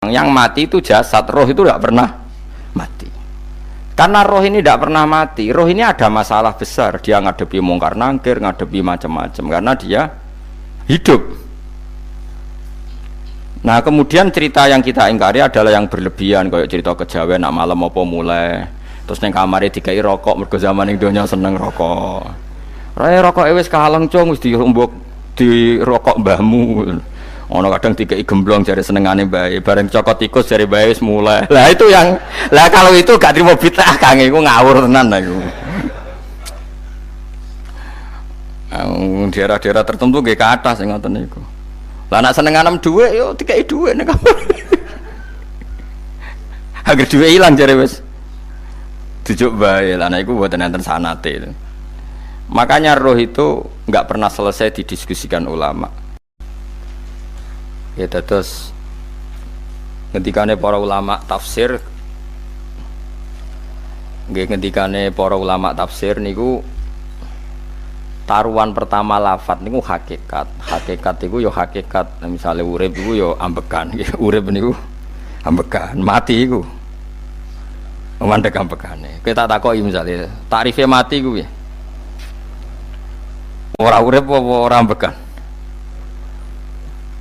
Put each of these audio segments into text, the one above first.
yang mati itu jasad, roh itu tidak pernah mati. Karena roh ini tidak pernah mati, roh ini ada masalah besar, dia ngadepi mungkar nangkir, ngadepi macam-macam karena dia hidup. Nah kemudian cerita yang kita ingkari adalah yang berlebihan, kayak cerita kejawen nak malam apa mulai terus neng kamare dikai rokok, mergo zaman ning donya seneng rokok. Rokok wis kaleng cung wis dirumbuk di rokok mbahmu. Ono kadang dikai gemblong jare senengane bae, bareng cokot tikus jare bae wis mulai. Lah itu yang lah kalau itu gak trimo bid'ah Kang, iku ngawur tenan lah iku. Daerah-daerah tertentu nggih ke atas sing ngoten niku. Lah nek senenganem dhuwit yo dikai dhuwit nek kamar. Agar dhuwit ilang jare wis dijuk bae. Lah nek iku mboten enten sanate. Makanya roh itu enggak pernah selesai didiskusikan ulama. Ya terus ngendikane para ulama tafsir nggih ngendikane para ulama tafsir niku taruhan pertama lafat niku hakikat. Hakikat iku ya hakikat. Nah, misale urip iku ya ambekan. Urip niku ambekan, mati iku mandek ambekane. Kita takoki misale takrife mati iku piye? Ora urip apa ora ambekan?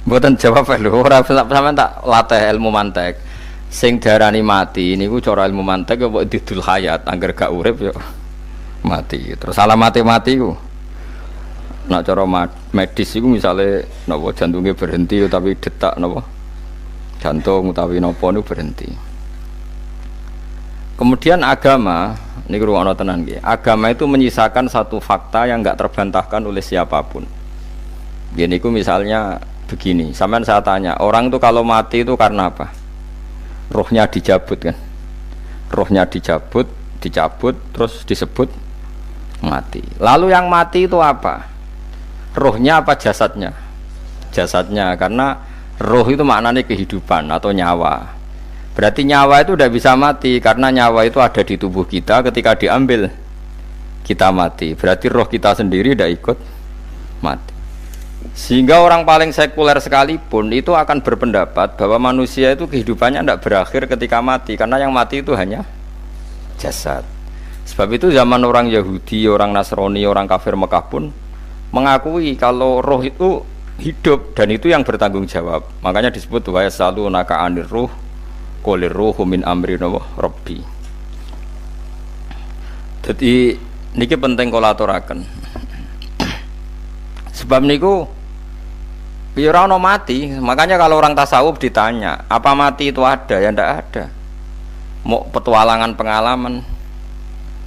Mboten jawab lho, ora sampean tak latih ilmu mantek. Sing diarani mati niku cara ilmu mantek apa didul hayat, angger gak urip ya mati. Terus alamate mati ku. Nek cara medis iku misale napa jantunge berhenti tapi detak napa jantung utawi napa niku berhenti. Kemudian agama niku ruwono tenan nggih. Agama itu menyisakan satu fakta yang enggak terbantahkan oleh siapapun. Nggih niku misalnya begini, sampean saya tanya, orang itu kalau mati itu karena apa? Rohnya dicabut kan? Rohnya dicabut, terus disebut mati. Lalu yang mati itu apa? Rohnya apa jasadnya? Jasadnya, karena roh itu maknanya kehidupan atau nyawa. Berarti nyawa itu udah bisa mati, karena nyawa itu ada di tubuh kita, ketika diambil kita mati. Berarti roh kita sendiri udah ikut mati. Sehingga orang paling sekuler sekalipun itu akan berpendapat bahwa manusia itu kehidupannya tidak berakhir ketika mati, karena yang mati itu hanya jasad. Sebab itu zaman orang Yahudi, orang Nasrani, orang kafir Mekah pun mengakui kalau roh itu hidup dan itu yang bertanggung jawab. Makanya disebut wa yasalunaka anir ruh qolir ruhu min amri rabbi. Jadi niki penting kula aturaken. Sebab niku ya ora ono mati. Makanya kalau orang tasawuf ditanya, apa mati itu ada? Ya ndak ada. Mau petualangan pengalaman.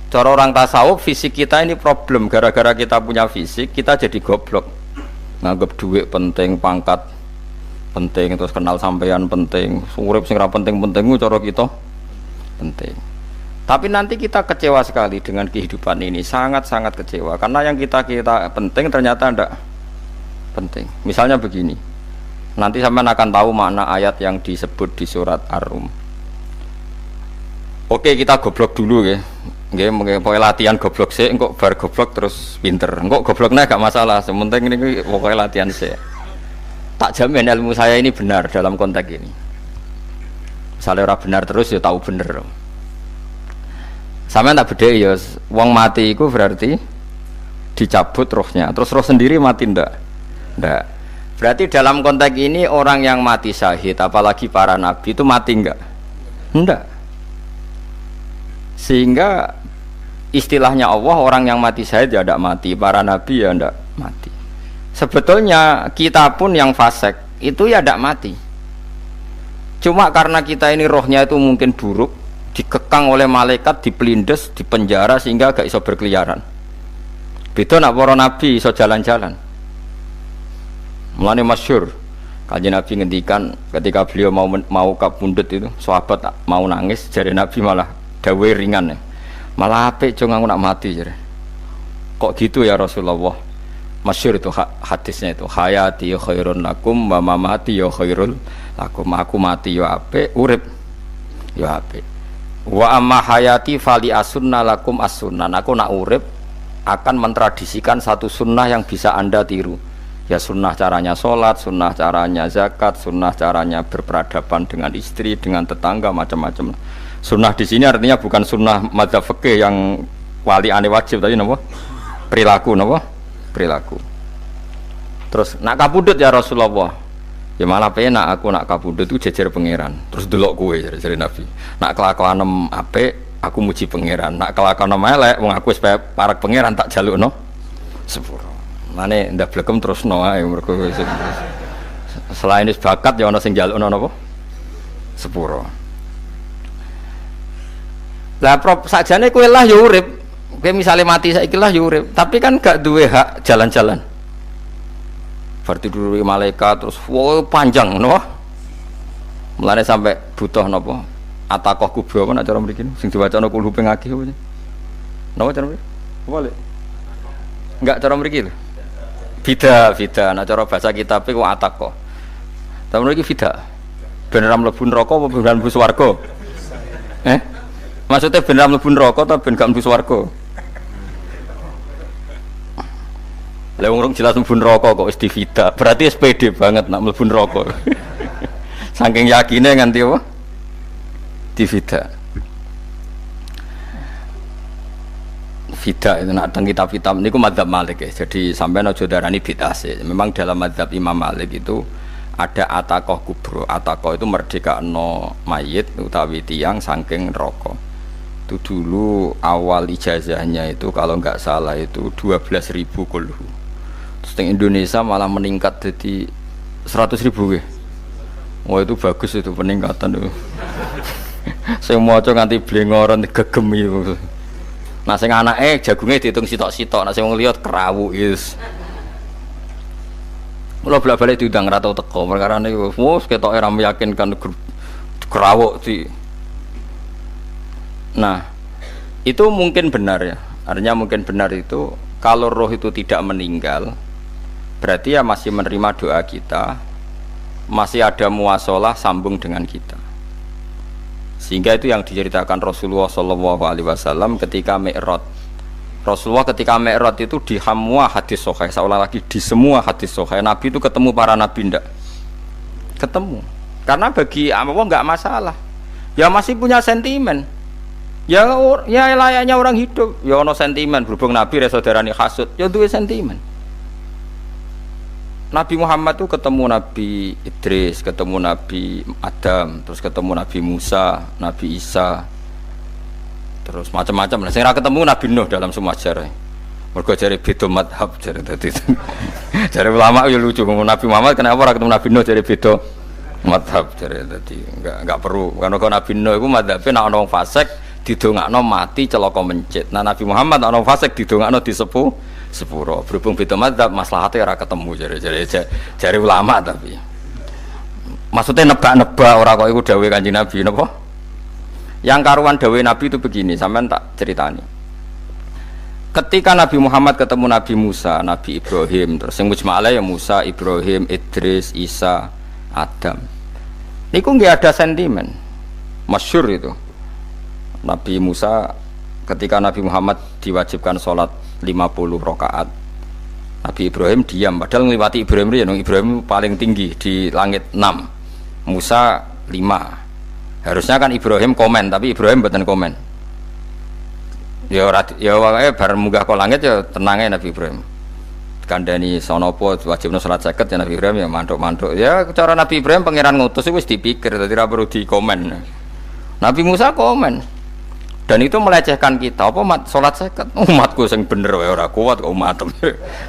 Cara orang tasawuf fisik kita ini problem, gara-gara kita punya fisik kita jadi goblok. Nganggep duit penting, pangkat penting, terus kenal sampean penting, urip sing ra penting-penting cara kita penting. Tapi nanti kita kecewa sekali dengan kehidupan ini, sangat-sangat kecewa karena yang kita penting ternyata ndak penting. Misalnya begini, nanti sampean akan tahu makna ayat yang disebut di surat Ar-Rum. Oke, kita goblok dulu ya. Nggih, pokoke latihan goblok sik, engko bar goblok terus pinter. Engko gobloknya gak masalah, sementing ini pokoke latihan sik. Tak jamin ilmu saya ini benar dalam konteks ini. Misalnya ora benar terus ya tahu bener. Sampeyan tak bedheki ya, wong mati iku berarti dicabut rohnya. Terus roh sendiri mati ndak? Ndak. Berarti dalam konteks ini orang yang mati syahid, apalagi para nabi itu mati enggak? Ndak. Sehingga istilahnya Allah, orang yang mati syahid ya ndak mati, para nabi ya ndak mati. Sebetulnya kita pun yang fasik itu ya ndak mati. Cuma karena kita ini rohnya itu mungkin buruk, dikekang oleh malaikat, dipelindes, dipenjara sehingga gak iso berkeliaran. Beda nak para nabi iso jalan-jalan. Mulane masyhur Kanjeng Nabi ngendikan ketika beliau mau kabundut itu, sahabat mau nangis, jare Nabi malah dawuhe ringan. Malah apik cung aku nak mati jare. Kok gitu ya Rasulullah? Masyhur itu hadisnya itu, hayati khairun lakum wa mamati ya khairul lakum. Aku mati ya apik, urip ya apik. Wa amma hayati fali asunna lakum as-sunnah. Aku nak urip akan mentradisikan satu sunnah yang bisa Anda tiru. Ya sunnah caranya sholat, sunnah caranya zakat, sunnah caranya berperadaban dengan istri, dengan tetangga, macam-macam. Sunnah di sini artinya bukan sunnah madzhab fikih yang wali ane wajib tadi, napa? Perilaku, napa? Perilaku. Terus nak kabudut ya Rasulullah. Ya malah penak aku nak kabudut itu jejer pangeran. Terus delok kowe jare Nabi. Nak kelakuan apik aku muji pangeran. Nak kelakuan elek wong aku wis parek pangeran tak jalukno sepuro. Mane ndak blekem terusno ae mergo selain wis bakat ya ana sing njalukno napa? Sepuro. Lah prop sakjane kowe lah ya urip. Kowe misale mati saiki lah ya urip, tapi kan gak duwe hak jalan-jalan. Berarti dulu malaikat terus wow panjang no. Mulane sampai butuh napa? Atakoh kubro apa nak cara mriki sing diwacana kulhu ping akeh apa. Napa cara mriki? Balik. Enggak cara mriki lho. Fida, nak cara bahasa kitab iku atakoh. Tapi mriki fida. Ben ra mlebu neraka apa ben mlebu swarga? Maksudnya ben ra mlebu neraka ta ben gak mlebu swarga? Lah wong jelas mlebu neraka kok wis divida. Berarti SPD banget nak mlebu neraka. Saking yakine nganti apa? Divida. Fida itu nak teng kitab-kitab niku madzhab Malik ya. Jadi sampean aja darani bid'ah sih. Memang dalam madzhab Imam Malik itu ada atakoh kubro. Atakoh itu merdekakno mayit utawi tiyang saking neraka. Itu dulu awal ijazahnya itu kalau enggak salah itu 12.000 kulhu. Terus di Indonesia malah meningkat jadi 100.000 ya. Wah itu bagus itu peningkatan itu. Saya mau coba nganti blengoran gegem itu. Nah sing anake jagunge diitung sitok-sitok, nah sing wong liya kerawu is. Mula bolak-balik diundang ra tau teko, perkara niku wis ketoke ra meyakinkan kerawuk di. Nah, itu mungkin benar ya. Artinya mungkin benar itu kalau roh itu tidak meninggal, berarti ya masih menerima doa kita, masih ada muasalah sambung dengan kita. Sehingga itu yang diceritakan Rasulullah SAW ketika Mi'raj. Rasulullah ketika Mi'raj itu di semua hadis sahih, seolah lagi di semua hadis sahih Nabi itu ketemu para nabi ndak? Ketemu. Karena bagi Allah nggak masalah. Ya masih punya sentimen. Ya layaknya orang hidup. Ya ono sentimen berhubung Nabi saudarane hasud, ya duwe sentimen. Nabi Muhammad itu ketemu Nabi Idris, ketemu Nabi Adam, terus ketemu Nabi Musa, Nabi Isa, terus macam-macam. Nah, saya ketemu Nabi Nuh dalam semua sejarah. Mergo jare beda madhab jare tadi. Jare ulama ya lucu ngomong Nabi Muhammad kenapa ora ketemu Nabi Nuh jare beda madhab jare tadi. Enggak perlu. Karena kalau Nabi Nuh iku madhabe nek ana wong fasik didongakno mati celaka mencit. Nah Nabi Muhammad ana wong fasik didongakno disepuh sepuro. Berhubung beda madzhab maslahatnya ora ketemu jare ulama tapi maksudnya nebak-nebak ora kok iku dawuhe Kanjeng Nabi napa? Yang karuan dawuhe Nabi itu begini, sampean tak ceritani. Ketika Nabi Muhammad ketemu Nabi Musa, Nabi Ibrahim, terus sing mujma'ala ya Musa, Ibrahim, Idris, Isa, Adam. Niku nggih ada sentimen. Masyhur itu. Nabi Musa ketika Nabi Muhammad diwajibkan sholat 50 rakaat, Nabi Ibrahim diam, padahal ngliwati Ibrahim ya, Ibrahim paling tinggi di langit 6, Musa 5. Harusnya kan Ibrahim komen, tapi Ibrahim mboten komen. Ya wae bar munggah ke langit ya tenange Nabi Ibrahim. Kandhani sonopo wajibno salat 50 ya Nabi Ibrahim ya mantuk-mantuk. Ya cara Nabi Ibrahim pangeran ngutus wis dipikir dadi ora perlu dikomen. Nabi Musa komen. Dan itu melecehkan kita, apa sholat seket umatku yang bener wae ora kuat kok umat.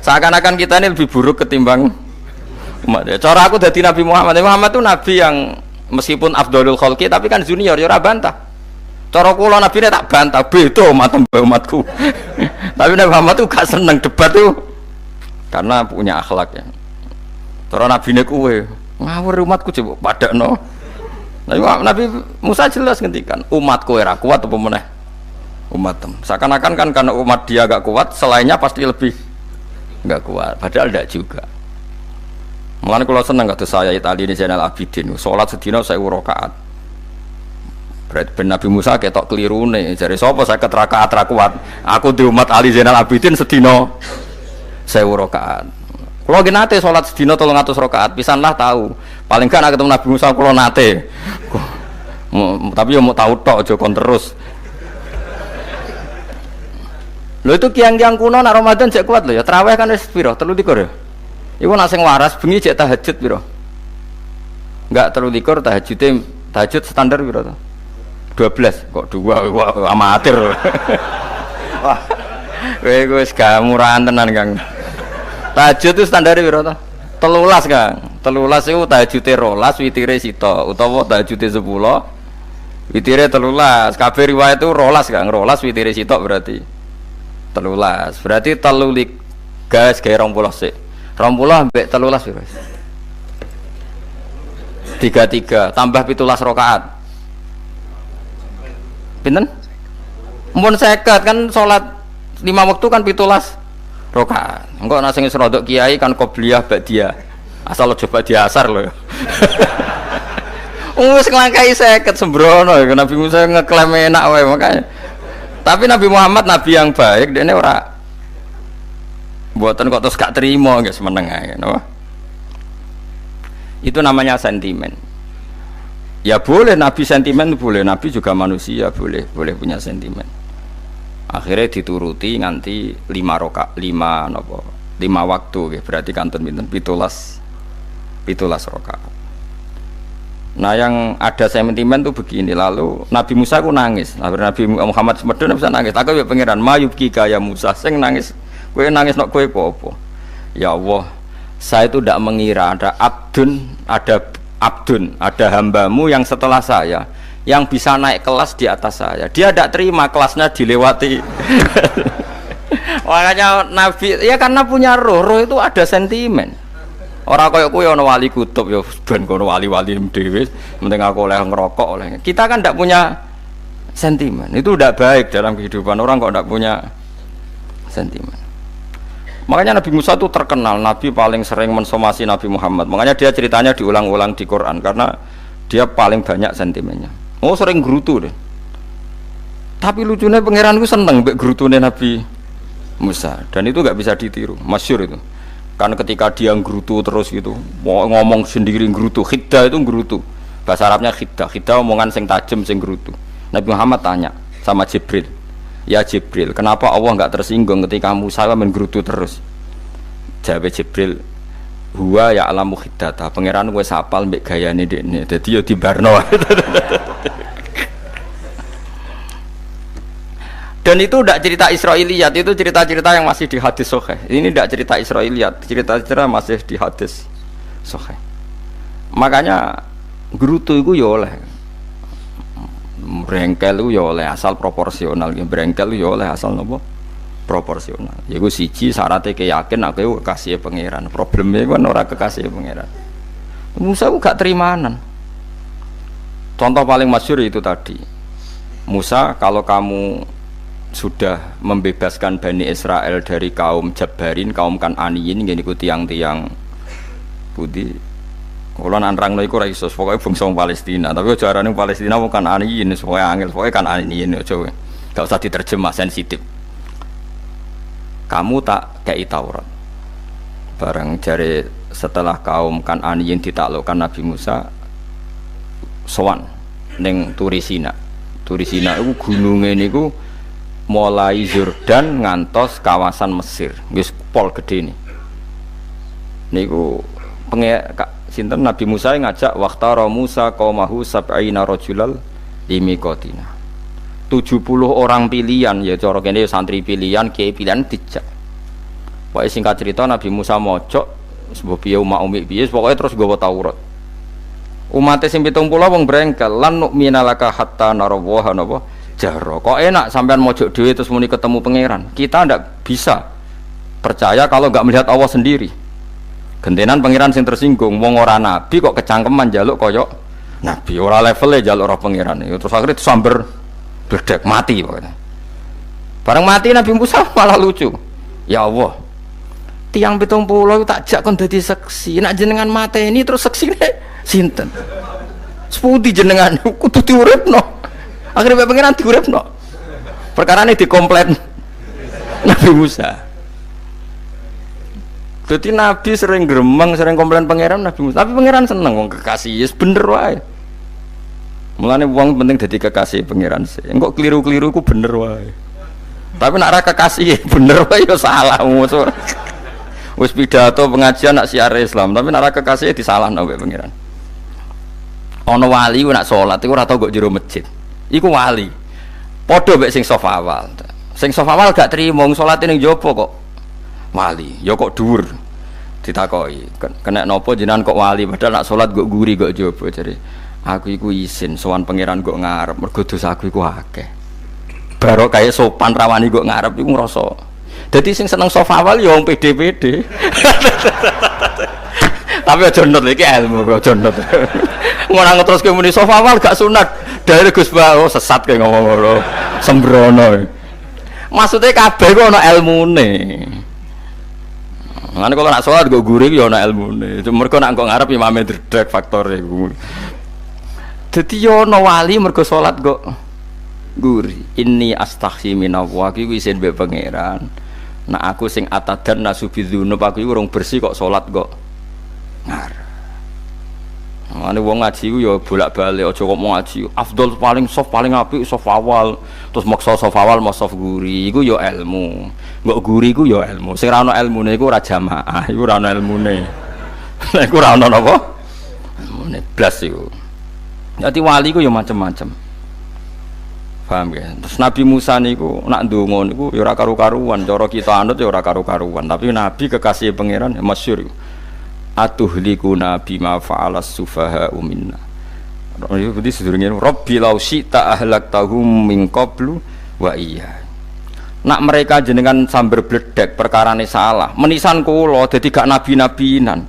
Seakan-akan kita ini lebih buruk ketimbang umat. Cara aku dari Nabi Muhammad. Muhammad itu nabi yang meskipun afdhalul khalqi tapi kan junior ya ora bantah. Cara kula nabi tak bantah beda umatku. Tapi Nabi Muhammad itu gak seneng debat tuh karena punya akhlak ya. Cara nabine kuwe ngawur umatku coba padakno. Nabi Musa jelas ngendikan umatku ora kuat apa meneh umatem. Seakan-akan kan karena umat dia gak kuat, selainnya pasti lebih gak kuat. Padahal tidak juga. Mulane kula seneng kados saya Itali ini Zainal Abidin, salat sedina 1000 rakaat. Berarti ben Nabi Musa ketok kelirune, jare sapa 50 rakaat ra kuat. Aku di umat Ali Zainal Abidin sedina 1000 rakaat. Kalau nate sholat sedina 300 rakaat, pisanlah tahu. Paling kan ketemu Nabi Musa kalau nate. Tapi ya mau tahu tok aja kon terus. Lho itu kiang-kiang kuno nak Ramadan cek kuat lho ya. Tarawih kan wis piro? 23 ya. Iku nak sing waras bengi cek tahajud piro? Enggak 23 tahajud standar piro to? 12 kok 2 wah amatir. Wah. Kowe wis gak murahan tenan Kang. Tahajud itu standar piro to? 13 Kang. 13 iku tahajude 12 witire sita utawa tahajude 10 witire 13. Kabeh riwayat itu 12 Kang. 12 witire sita berarti 13. Berarti 3 gas gawe 20 sik. 20 ambek 13 piro? 33 tambah 17 rakaat. Pinten? Mun 50 kan salat 5 waktu kan 17 rakaat. Engko nek sing wis rodok kiai kan qobliyah ba'diyah. Asal coba diasar lho. Wis nglangkai 50 sembrono ya Nabi Musa ngeklaim enak wae makanya. Tapi Nabi Muhammad nabi yang baik, dia ini ora buatan kok terus gak terima guys menengah, no? Itu namanya sentimen. Ya boleh Nabi sentimen boleh, Nabi juga manusia boleh punya sentimen. Akhirnya dituruti nganti 5 waktu, gitu. Berarti kantun pinten 17 rakaat. Nah yang ada sentimen tuh begini, lalu Nabi Musa ku nangis, Nabi Muhammad semedon bisa nangis. Aku ya pangeran mayubki kaya Musa, sing nangis, kowe nangis nok kowe apa? Ya Allah, saya itu tidak mengira ada hambamu yang setelah saya, yang bisa naik kelas di atas saya. Dia tidak terima kelasnya dilewati. Makanya Nabi, ya karena punya roh itu ada sentimen. Orang kaya kowe ana wali kutub ya ben kono wali-wali dhewe, penting aku oleh ngerokok oleh. Kita kan ndak punya sentimen. Itu ndak baik dalam kehidupan orang kok ndak punya sentimen. Makanya Nabi Musa itu terkenal Nabi paling sering mensomasi Nabi Muhammad. Makanya dia ceritanya diulang-ulang di Quran karena dia paling banyak sentimennya. Oh sering gerutu deh. Tapi lucunya pangeranku seneng mbek gerutune Nabi Musa dan itu nggak bisa ditiru. Masyhur itu. Kan ketika dia ngrutu terus gitu, ngomong sendiri ngrutu, khiddah itu ngrutu. Bahasa Arabnya khiddah omongan sing tajem sing ngrutu. Nabi Muhammad tanya sama Jibril, ya Jibril, kenapa Allah enggak tersinggung ketika Musa menggerutu terus? Jawab Jibril, huwa ya alamu khiddata, pangeran wis hafal mbek gayane dekne. Dadi ya dibarno. Dan itu tidak cerita Israiliyat, itu cerita-cerita yang masih di hadis sahih. Ini tidak cerita Israiliyat, cerita-cerita masih di hadis sahih. Makanya gerutu itu ya oleh, brengkel itu ya oleh asal proporsional, brengkel itu ya oleh asal nopo proporsional. Yaiku siji syaratnya keyakin aku kekasih pangeran. Problemnya kan orang kekasih pangeran. Musa itu gak terimanan. Contoh paling masyhur itu tadi. Musa, kalau kamu sudah membebaskan Bani Israel dari kaum Jabbarin, kaum Kan'aniyin, yang ikuti tiang-tiang putih. Kalau nanrang no iku ra iso, pokoknya bangsa Palestina. Tapi aja arane Palestina bukan Kan'aniyin, pokoknya angel, pokoknya Kan'aniyin aja. Gak usah diterjemah sensitif. Kamu tak kei Taurat. Bareng jare setelah kaum Kan'aniyin ditaklukkan Nabi Musa, sowan ning Turisina. Turisina iku gununge niku mulai Yordan ngantos kawasan Mesir, wis pol gede nih. Niku sinten Nabi Musa ngajak waqtara Musa qaumahu sab'ina rajulal limiqatina. 70 orang pilihan ya cara kene santri pilihan, kiai pilihan dijak. Pokoke singkat cerita Nabi Musa mojok sebab piye umat umi piye pokoke terus nggawa Taurat. Umat sing 70 wong brengkel lan nu'minalaka hatta narawaha napa jaro. Kok enak sampean mojok dhewe terus muni ketemu pangeran. Kita ndak bisa percaya kalau enggak melihat Allah sendiri. Gentenan pangeran sing tersinggung, wong ora nabi kok kecangkeman njaluk koyok nabi, ora levele njaluk roh pangeran. Terus akhirnya disamber bledek mati pokoknya. Bareng mati Nabi Musa malah lucu. Ya Allah, tiang 70 tak jak kon dadi seksi. Nek jenengan mateni terus seksine sinten? Sepundi jenengan kudu diuripno. Akhirnya pengiran diuripno. Perkara ini dikomplain Nabi Musa. Jadi Nabi sering gremeng, sering komplain pangeran Nabi Musa. Tapi pangeran seneng wong kekasih, yes bener wae. Mulane wong penting dadi kekasih pangeran sih. Engko keliru-keliru ku bener wae. Tapi nak ra kekasih bener wae ya salah musuh. Wis pidato pengajian nak siar Islam, tapi nak ra kekasih disalahno mbek pangeran. Ana wali ku nak salat iku ora tau kok jero masjid. Iku wali. Padha mbek sing saf awal. Sing saf awal gak trimo salate ning jaba kok wali, ya kok dhuwur. Ditakoki, kena napa jenengan kok wali padahal nak salat kok guri kok jaba jare. Aku iku isin sowan pangeran kok ngarep mergo dosaku iku akeh. Barok kaya sopan rawani kok ngarep iku ngrasa. Dadi sing seneng saf awal ya wong pede-pede. Tapi aja nut iki ilmu kok aja nut. Ngono ngeteruske muni saf awal gak sunat. Dari Gus Ba sesat kaya ngomong ngono. Sembrono. Maksudnya kabeh kok ana ilmune. Ngene kok nak salat kok guri ya ana ilmune. Mergo nak kok ngarep imame dredeg faktore iku. Dadi yo ana wali mergo salat kok guri. Inni astaghfi minallah iki isin mbek pangeran. Nak aku sing atadan nasubidzunub aku iku urung bersih kok salat kok ngarep. Ane wong ngaji ku ya bolak-balik aja kok mau ngaji. Afdol paling soft paling apik soft awal, terus maksa soft awal mau soft guri. Iku ya ilmu. Mbok guri ku ya ilmu. Sing ora ana ilmune iku ora jamaah, iku ora ana ilmune. Nek iku ora ana napa? Ilmune blas iku. Dadi wali ku ya macam-macam. Paham ya? Terus Nabi Musa niku nak ndonga niku ya ora karu-karuan, cara kita anut ya ora karu-karuan, tapi Nabi kekasih pangeran ya masyhur. Atuhlikuna bima fa'alas sufaha minna. Jadi sedurunge Rabbi law syi'ta ahlaktahum min qablu wa iya. Nak mereka jenengan sambar bledek perkarane salah. Menisan kula dadi gak nabi-nabinan.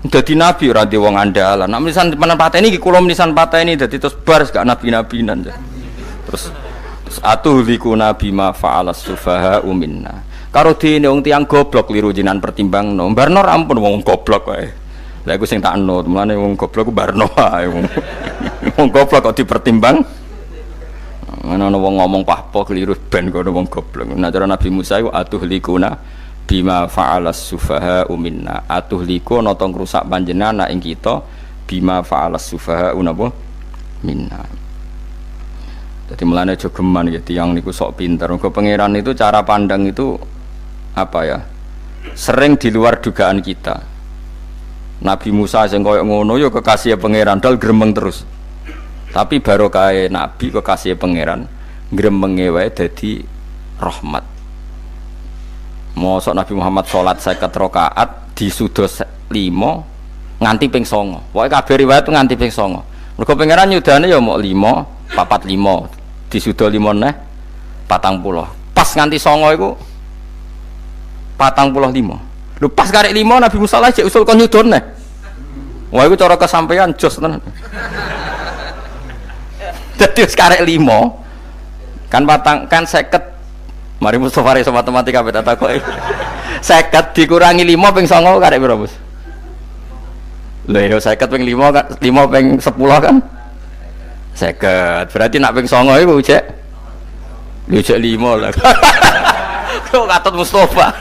Dadi nabi ora ndek wong andalan. Nak menisan pateni iki kula menisan pateni dadi terus bar gak nabi-nabinan. Terus atuhlikuna bima fa'alas sufaha minna. Karo dene wong tiyang goblok liru jinan pertimbangno. Barno rampun wong goblok wae. Lah iku sing tak anut, mulane wong goblok ku barno wae. Wong goblok kok dipertimbang. Ana wong ngomong pahpo keliru ben kono wong goblok. Nah cara Nabi Musa iku atuhlikuna bima fa'alas sufaha minna. Atuhliku ana tong rusak panjenengan ing kita bima fa'alas sufaha napa minna. Jadi mulane aja geman ya tiyang niku sok pinter. Mergo pangeran itu cara pandang itu apa ya? Sering di luar dugaan kita. Nabi Musa sing koyo ngono ya kekasih pangeran dal gremeng terus. Tapi barokah Nabi kekasih pangeran gremenge wae dadi rahmat. Mosok Nabi Muhammad salat 50 rakaat disudos 5 nganti ping 9. Pokoke kabeh riwayat nganti ping 9. Mergo pangeran nyudane ya mok 5, 45. Disudo 5 neh 40. Pas nganti 9 iku 45. Lho pas karek 5 Nabi Musa lagi usul kon nyudon neh. Wah iku cara kesampaian jos tenan. Dadi wis karek 5 kan kan 50. Mari Mustofa iso matematika beta takoki. 50 dikurangi 5 ping 9 karek piro, Bos? Lho ya 50 ping 5 kan 5 ping 10 kan 50. Berarti nak ping 9 iku cek. Lho cek 5 lah. Kok katut Mustofa.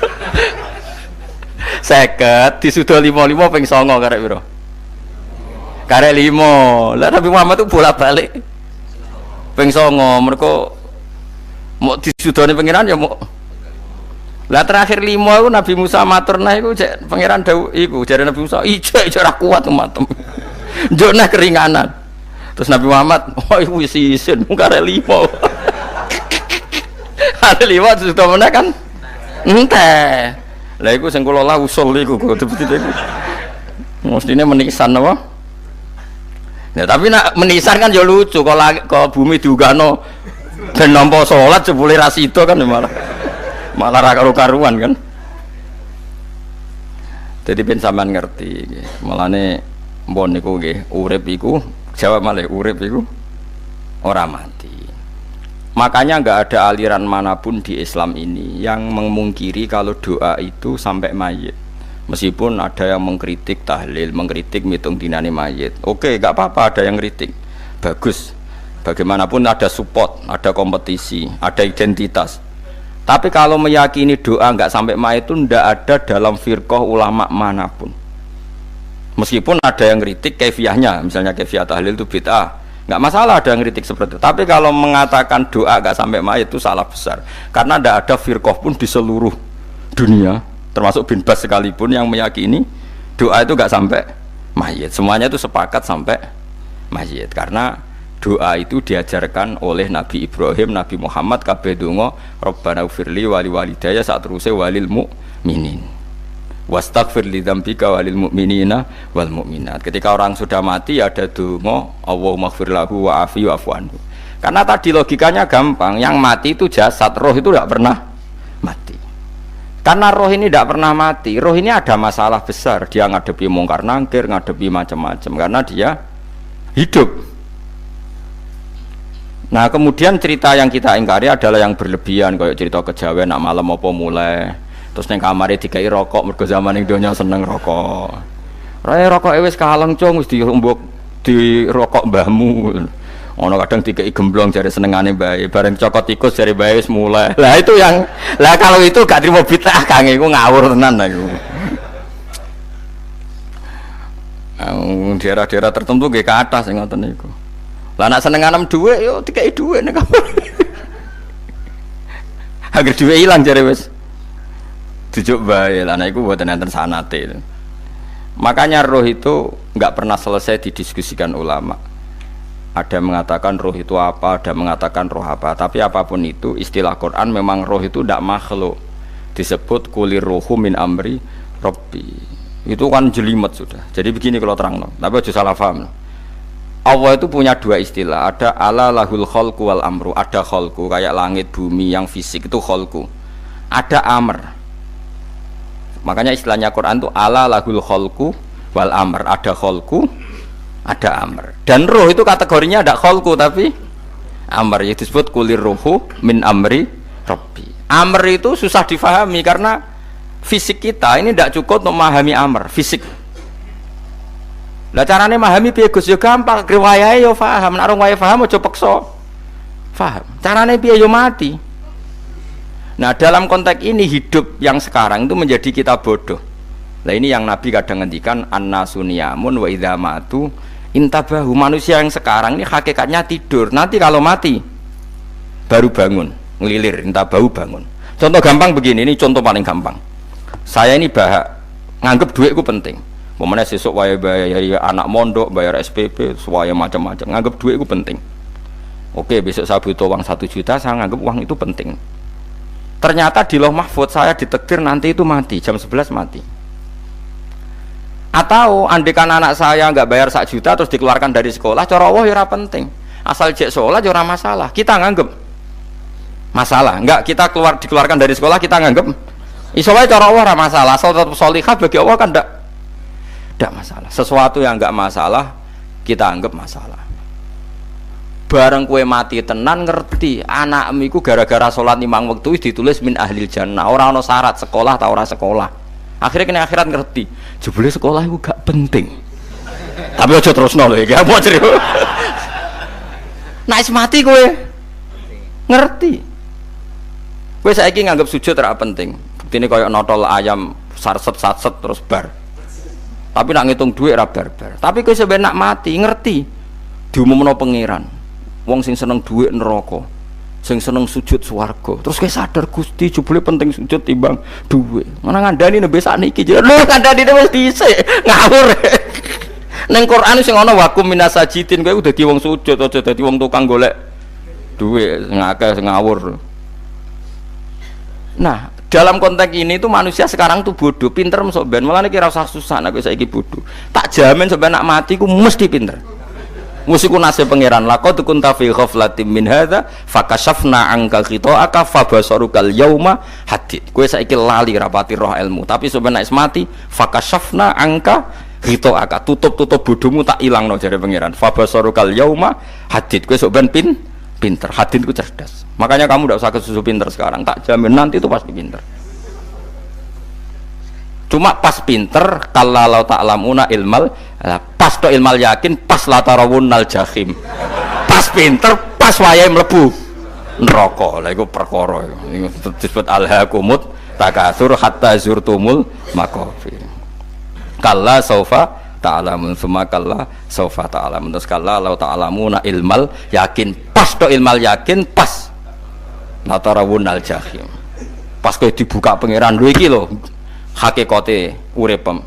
50 disudo 55 ping 9 karek piro? Karek 5. Lah Nabi Muhammad itu bolak-balik ping 9 mergo mau disudone pangeran ya mau. Lah terakhir 5 iku Nabi Musa matur nah iku cek pangeran dawuh iku jare Nabi Musa ijo ora kuat matem. Njuk nah keringanan. Terus Nabi Muhammad oh iku wis isin karek 5. Ada 5 sudah mana kan? Enteh. Lah iku sing kula lah usul iku betul-betul iku. Mestine menisan apa? Ya tapi nak menisan kan ya lucu kalau bumi diugano ben nampa salat jebule ra sida kan malah ra karo-karuan kan. Jadi ben sampean ngerti nggih. Mulane mbon niku nggih urip iku jawab malih urip iku ora mati. Makanya enggak ada aliran manapun di Islam ini yang memungkiri kalau doa itu sampai mayit. Meskipun ada yang mengkritik tahlil, mengkritik mitung dinane mayit. Oke, enggak apa-apa ada yang kritik. Bagus. Bagaimanapun ada support, ada kompetisi, ada identitas. Tapi kalau meyakini doa nggak sampai mayit itu ndak ada dalam firqah ulama manapun. Meskipun ada yang kritik kaifiahnya, misalnya kaifiyah tahlil itu bid'ah, nggak masalah ada yang kritik seperti itu. Tapi kalau mengatakan doa nggak sampai mayit itu salah besar, karena ndak ada firqah pun di seluruh dunia, termasuk bin Bas sekalipun yang meyakini doa itu nggak sampai mayit. Semuanya itu sepakat sampai mayit, karena doa itu diajarkan oleh Nabi Ibrahim, Nabi Muhammad, kabeh donga Rabbana ufirli wali walidayya saat terusé walil mu'minin wastaghfir li dzambika walil mu'minina wal mu'minat. Ketika orang sudah mati ada donga Allahumma ighfir lahu wa afi wa'fu anhu. Karena tadi logikanya gampang, yang mati itu jasad, roh itu tidak pernah mati. Karena roh ini tidak pernah mati, roh ini ada masalah besar, dia ngadepi mungkar nangkir, ngadepi macam-macam karena dia hidup. Nah kemudian cerita yang kita ingkari adalah yang berlebihan, kayak cerita kejawen nak malam apa mulai terus neng kamar dikai rokok, mergo zaman ning donya seneng rokok. Rokok wis kaleng cung, wis diumbuk di rokok mbahmu. Ono kadang dikai gemblong jare senengane bae, bareng cokot tikus jare bae wis mulai. Lah itu yang kalau itu gak trimo bid'ah Kang, iku ngawur tenan iku. Daerah-daerah tertentu nggih ke atas sing ngoten niku. Lah nek senengane dhuwit yo dikai dhuwit nek. Agar dhuwit ilang jare wis dijuk bae lah, iku mboten enten sanate. Makanya roh itu enggak pernah selesai didiskusikan ulama. Ada mengatakan roh itu apa, ada mengatakan roh apa. Tapi apapun itu, istilah Quran memang roh itu tidak makhluk. Disebut kulir rohu min amri Rabbi. Itu kan jelimet sudah. Jadi begini kalau terang, tapi aja salah paham. Allah itu punya dua istilah. Ada ala lahul khalqu wal amru. Ada khalqu kayak langit bumi yang fisik itu khalqu. Ada amr. Makanya istilahnya Quran itu ala lahul khalqu wal amr. Ada khalqu, ada amr. Dan roh itu kategorinya ada khalqu tapi amr, yang disebut kulir rohu min amri Rabbi. Amr itu susah difahami karena fisik kita ini tidak cukup untuk memahami amr fisik. Lah carane memahami piye Gus? Ya gampang, riwayahe yo paham, nek ora paham aja peksa paham. Carane piye yo mati. Nah, dalam konteks ini hidup yang sekarang itu menjadi kita bodoh. Nah, ini yang Nabi kadang ngendikan an-nasuniyamun wa idza matu intabahu. Manusia yang sekarang ini hakikatnya tidur. Nanti kalau mati baru bangun, ngelilir, intabahu bangun. Contoh gampang begini, ini contoh paling gampang. Saya ini nganggep duitku penting. Momennya sesuk wae bayar anak mondok, bayar SPP, semuanya macam-macam. Nganggep duitku penting. Oke, besok saya butuh uang 1 juta, saya nganggep uang itu penting. Ternyata di Lauh Mahfudz saya ditakdir nanti itu mati, jam 11 mati. Atau andekan anak saya nggak bayar 1 juta terus dikeluarkan dari sekolah, cara Allah ya ora penting. Asal jek sekolah ya ora masalah. Kita nganggep masalah. Enggak, kita dikeluarkan dari sekolah kita nganggep iso wae cara Allah ora masalah. Asal tetap sholihah bagi Allah kan enggak masalah. Sesuatu yang enggak masalah kita anggap masalah. Bareng kue mati tenan ngerti anakmu iku gara-gara sholat 5 waktu ditulis min ahlil jannah. Ora ana syarat sekolah ta ora sekolah. Akhirnya kena akhirat ngerti. Jebule sekolah itu gak penting. Tapi aja terusno lho iki. Apa cerita? Nek mati kowe ngerti. Kowe saiki nganggep sujud ora penting. Buktine koyo notol ayam sarset-sarset terus bar. Tapi nak ngitung duit ora bar-bar. Tapi kowe sampe nak mati ngerti diumumno pangeran. Wong sing seneng duit neraka, sing seneng sujud swarga. Terus kowe sadar Gusti jebule penting sujud timbang duit. Mana ngandani nembe sakniki jare lho ngandani wis dhisik ngawur. Ning Quran sing ana wakum minasajidin kowe dadi wong sujud aja dadi wong tukang golek duit ngakeh ngawur. Nah, dalam konteks ini tuh manusia sekarang tuh bodoh, pinter masuk ben. Malah nek ora usah susah nek saiki bodoh. Tak jamin sampai nak mati ku mesti pinter. Musiku nasib pangeran laqad kunta fi ghaflatin min hadza fakashafna anka khita'aka fabasarukal yauma hadid. Kowe saiki lali rapati roh ilmu, tapi sampeyan nek mati fakashafna anka khita'aka, tutup bodohmu tak ilangno jare pangeran. Fabasarukal yauma hadid. Kowe sok ben pinter. Hadid ku cerdas. Makanya kamu tidak usah kesusu pinter sekarang, tak jamin nanti itu pasti pinter. Cuma pas pinter kalau ta'lamuna ilmal, pas to ilmal yakin, pas la tarawunnal jahim. Pas pinter, pas wayahe mlebu neraka. Lha iku perkara iku disebut alhaqumut takatsur hatta zurtumul maqabir. Kalla saufa ta'lamun summa kalla saufa ta'lamun. Terus kalla law ta'lamuna ilmal yakin pas to ilmal yakin pas natarawunal jahim. Pas kowe dibuka pangeran lho iki lho hakikate uripem.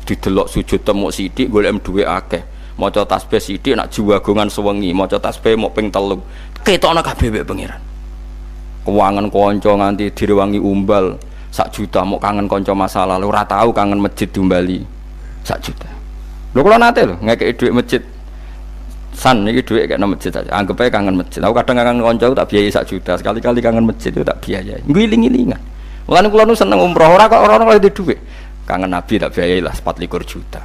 Didelok sujud temuk sithik golek duwe akeh. Maca tasbih sithik nak jiwagongan sewengi, maca tasbih mok ping 3. Ketokno kabeh mek pangeran. Kewangan kanca nganti direwangi umbal 1 juta mok kangen kanca masa lalu ora tau kangen masjid diumbali 1 juta. Lho kula nate lho ngekeki dhuwit masjid. San iki dhuwit kena masjid aja. Anggap ae kangen masjid. Aku kadang kangen kanca tak biayai 1 juta. Sekali-kali kangen masjid itu tak biayai. Ngiling-ngilingan. Mulane kula nu seneng umroh ora kok ora di dhuwit. Kangen Nabi tak biayai lah 24 juta.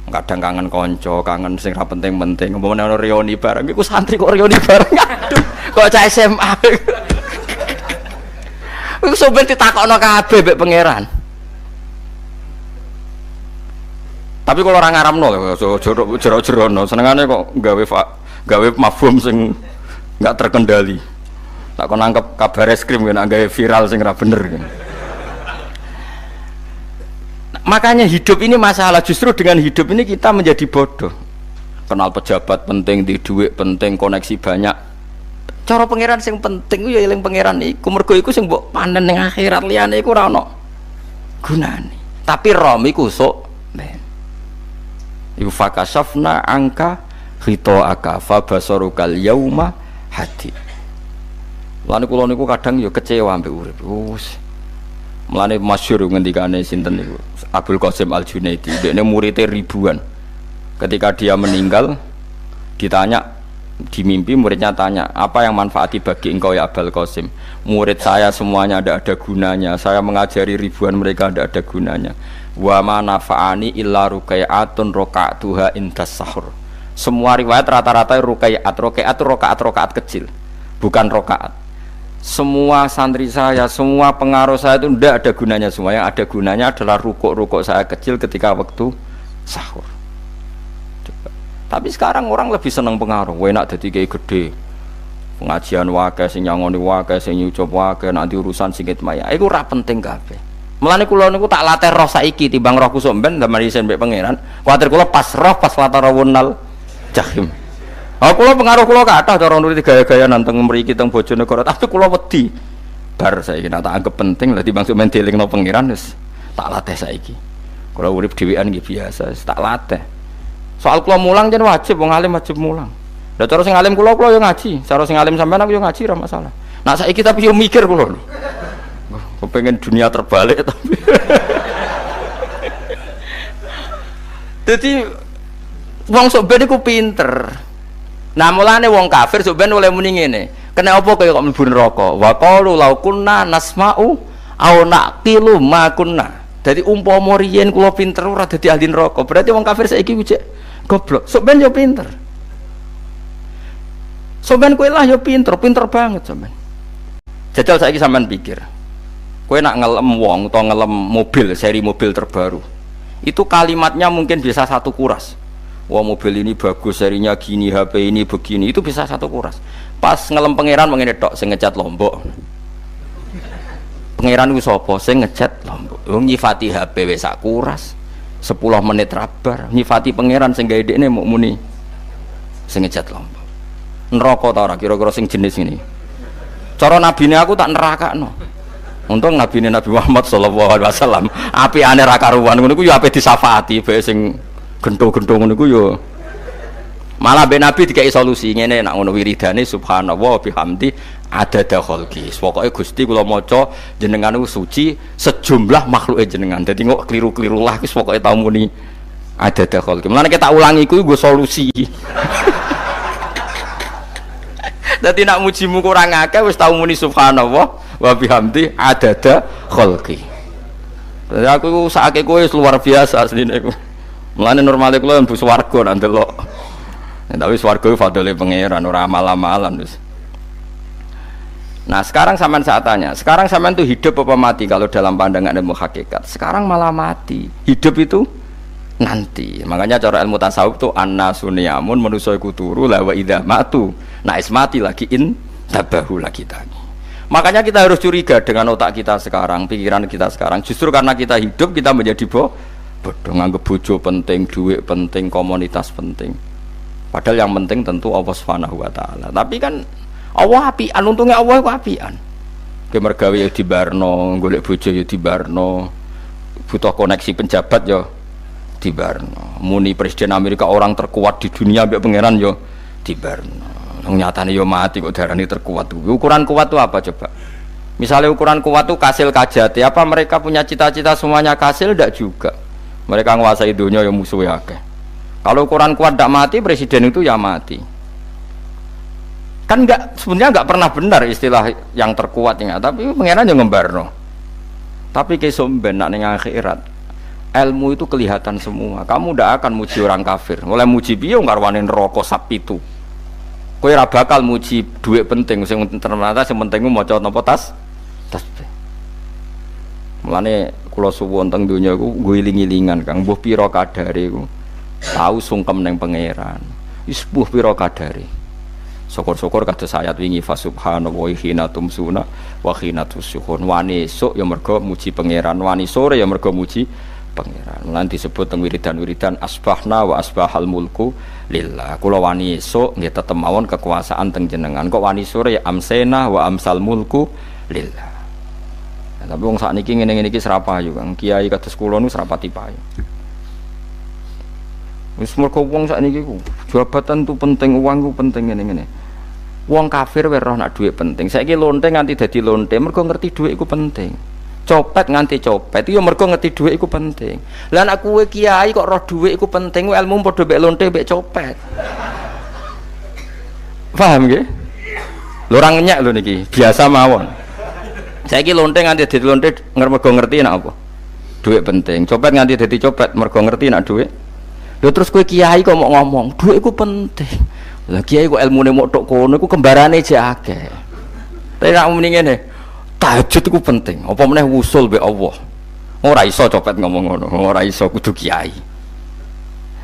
Kadang kangen kanca, kangen sing ra penting-penting. Umpamane ana reuni bareng iku santri kok reuni bareng. Aduh, kok cah SMA. Iku sampe ditakokno kabeh mek pangeran. Tapi kalau orang ngaramno jero-jerono senengane kok gawe mafhum sing enggak terkendali. Tak kon nangkep kabar eskrim kan gawe viral sing ra bener kan. Makanya hidup ini masalah, justru dengan hidup ini kita menjadi bodoh. Kenal pejabat penting, di duit penting, koneksi banyak. Cara pangeran sing penting ya eling pangeran iku, mergo iku sing mbok panen ning akhirat, liyane iku ora ono gunane. Tapi rom iku sok ben. Iku fakasafna angka khitoaka fa basarukal yauma hadid. Lan kula niku kadang ya kecewa ambek urip. Mulane masyhur ngendikane sinten niku Abdul Qasim Al-Junaidi, dekne muridé ribuan. Ketika dia meninggal ditanya di mimpi, muridnya tanya, apa yang manfaati bagi engkau ya Abdul Qasim? Murid saya semuanya ada gunanya, saya mengajari ribuan mereka ada gunanya. Wa ma nafa'ani illa ruqai'atun raqa'tuha indas sahur. Semua riwayat rata-rata rakaat kecil, bukan rakaat. Semua santri saya, semua pengaruh saya itu tidak ada gunanya semua. Yang ada gunanya adalah rukuk-rukuk saya kecil ketika waktu sahur. Coba. Tapi sekarang orang lebih senang pengaruh. Enak dadi kiai gede. Pengajian wae sing nyangoni wae sing nyucup wae nanti urusan singkit maya. Iku ora penting kabeh. Mulane kula niku tak latih roh saiki timbang roh kusuk ben zaman isen mbek pangeran. Kuwatir kula pas roh pas latarawunal jahim. Aku kula pengaruh kula kathah cara nuruti gaya-gaya nanteng mriki teng Bojonegoro, tapi kula wedi. Bar saiki tak anggap penting lah dimaksud men dilingno pangeran wis tak latih saiki. Kula urip dhewean nggih biasa, tak latih. Soal kula mulang jen wajib wong alim wajib mulang. Lah cara sing alim kula yo ngaji, cara sing alim sampean aku yo ngaji ora masalah. Nah saiki tapi yo mikir kula lho. Kepengen dunia terbalik tapi. Dadi wong sok ben iku pinter. Nah mulane wong kafir sampeyan oleh muni ngene. Kena apa kaya kok mlebu neraka? Wa qalu law kunna nasma'u aw naqilu ma kunna. Dadi umpama riyen kula pinter ora dadi ahli neraka. Berarti wong kafir saiki wujek goblok. Sampeyan yo pinter. Sampeyan kowe lah yo pinter banget sampeyan. Jajal saiki sampeyan pikir. Kowe nak ngelem wong utawa ngelem mobil, seri mobil terbaru. Itu kalimatnya mungkin bisa 1 kuras. Wah mobil ini bagus, serinya gini, HP ini begini, itu bisa 1 kuras. Pas ngelem pangeran mengene tok sing ngecat Lombok. Pangeran ku sapa sing ngecat Lombok? Wong nyifati HP wis sak kuras. 10 menit rabar, nyifati pangeran sing gawe dekne muk muni sing ngecat Lombok. Neraka ta ora kira-kira sing jenis ini. Cara nabine aku tak nerakakno. Untung nabine Nabi Muhammad sallallahu alaihi wasallam apikane ra karuan ngono iku ya ape disafaati bae sing gento-gento ngono iku yo malah ben Nabi dikai solusi ngene nek ngono wiridane subhanallah bihamdi adada khalqi. Pokoke Gusti kula maca jenengan niku suci sejumlah makhluke jenengan. Dadi kok kliru-kliru lah wis pokoke tau muni adada khalqi. Mulane kita ulangi iku nggo solusi. Dadi nek mujimu kurang akeh wis tau muni subhanallah wa bihamdi adada khalqi. Dadi aku sakake kowe luar biasa asline iku. Mulane normale kula mlebu swarga nang delok. Tapi swarga iku fadhole pangeran ora amal-amalan wis. Nah, sekarang sampean saat tanya, sekarang sampean tuh hidup apa mati kalau dalam pandangan ilmu hakikat? Sekarang malah mati. Hidup itu nanti. Makanya cara ilmu tasawuf tuh annasu niyamun manusa iku turu la wa idza matu. Nah, is mati lagi tabahu lagi tadi. Makanya kita harus curiga dengan otak kita sekarang, pikiran kita sekarang. Justru karena kita hidup kita menjadi bodoh, nganggep bojo penting, duit penting, komunitas penting. Padahal yang penting tentu Allah Subhanahu wa taala. Tapi kan Allah apian, untungnya Allah ku apian. Ke mergawe ya dibarno, golek bojo ya dibarno. Butuh koneksi penjabat ya dibarno. Muni presiden Amerika orang terkuat di dunia mbek pangeran ya dibarno. Nyatanya yo mati kok darani terkuat. Ukuran kuat itu apa coba? Misalnya ukuran kuat itu kasil kajati, apa mereka punya cita-cita semuanya kasil? Tidak juga. Mereka menguasai dunia yang musuh ya. Kalau ukuran kuat tidak mati, presiden itu ya mati. Kan enggak, sebenarnya enggak pernah benar istilah yang terkuat ya. Tapi pengenan yang ngembarno. Tapi kesomben nak ning akhirat. Ilmu itu kelihatan semua. Kamu tidak akan muji orang kafir. Mulai muji piye ngarwane neraka sap itu. Kowe ora bakal muji duit penting, sing ternyata sing penting ku maca napa tasbih. Mulane kula suwun teng donya iku ngiling-ilingan Kang, mbuh pira kadare iku. Tahu sungkem ning pangeran. Wis mbuh pira kadare. Syukur-syukur kados ayat wingi fa subhanallahi hina tumsuna wa hina tusyuhun. Wani esuk ya mergo muji pangeran, wani sore ya mergo muji pangeran. Mulane disebut teng wiridan-wiridan asbahna wa asbahal mulku lillah. Kula wani esuk nggih tetep mawon kekuasaan teng jenengan. Kok wani sore ya amsena wa amsal mulku lillah. Nah, tapi wong sakniki ngene-ngene iki serapayu Kang. Kiai kados kula nu serapati payu. Wis mergo wong sakniki ku jabatan tu penting, uang ku penting ngene-ngene. Wong kafir wae roh nak dhuwit penting. Saiki lonte nganti dadi lonte mergo ngerti dhuwit iku penting. Copet nganti copet itu ya mergo ngerti dhuwit iku penting. Lah nek kowe kiai kok roh dhuwit iku penting, ilmu padha mek lonte mek copet. Paham nggih? Lho ora ngenyek lho niki, biasa mawon. Saiki lonte nganti dadi lonte mergo ngerti nek apa? Dhuwit penting. Copet nganti dadi copet mergo ngerti nek dhuwit. Lho terus kowe kiai kok mau ngomong, dhuwit iku penting. Lah kiai kok ilmune mok tok kono iku kembarane jek akeh. Tapi nek muni ngene, tahajud itu penting. Apa meneh wusul be Allah. Ora iso copet ngomong ngono, ora iso kudu kiai.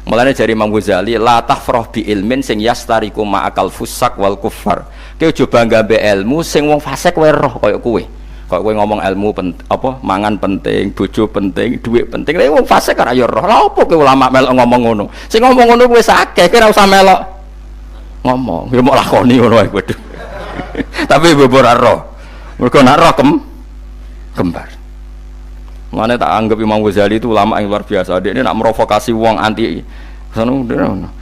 Mulane jari Imam Ghazali, la tafrah bi ilmin sing yastariku ma'akal fusak wal kufar. Kowe aja bangga be ilmu sing wong fasik wae roh kaya kowe. Kaya kowe ngomong ilmu apa mangan penting, bojo penting, dhuwit penting. Lah wong fasik ora ya roh. Lah opo kowe ulama melok ngomong ngono? Sing ngomong ngono wis akeh, kowe ora usah melok ngomong. Ya mok lakoni ngono wae waduh. Tapi bobor ora roh. Mereka nak roh kembar. Mana tak anggap Imam Ghazali itu ulama yang luar biasa. Dia ini nak merovokasi uang anti.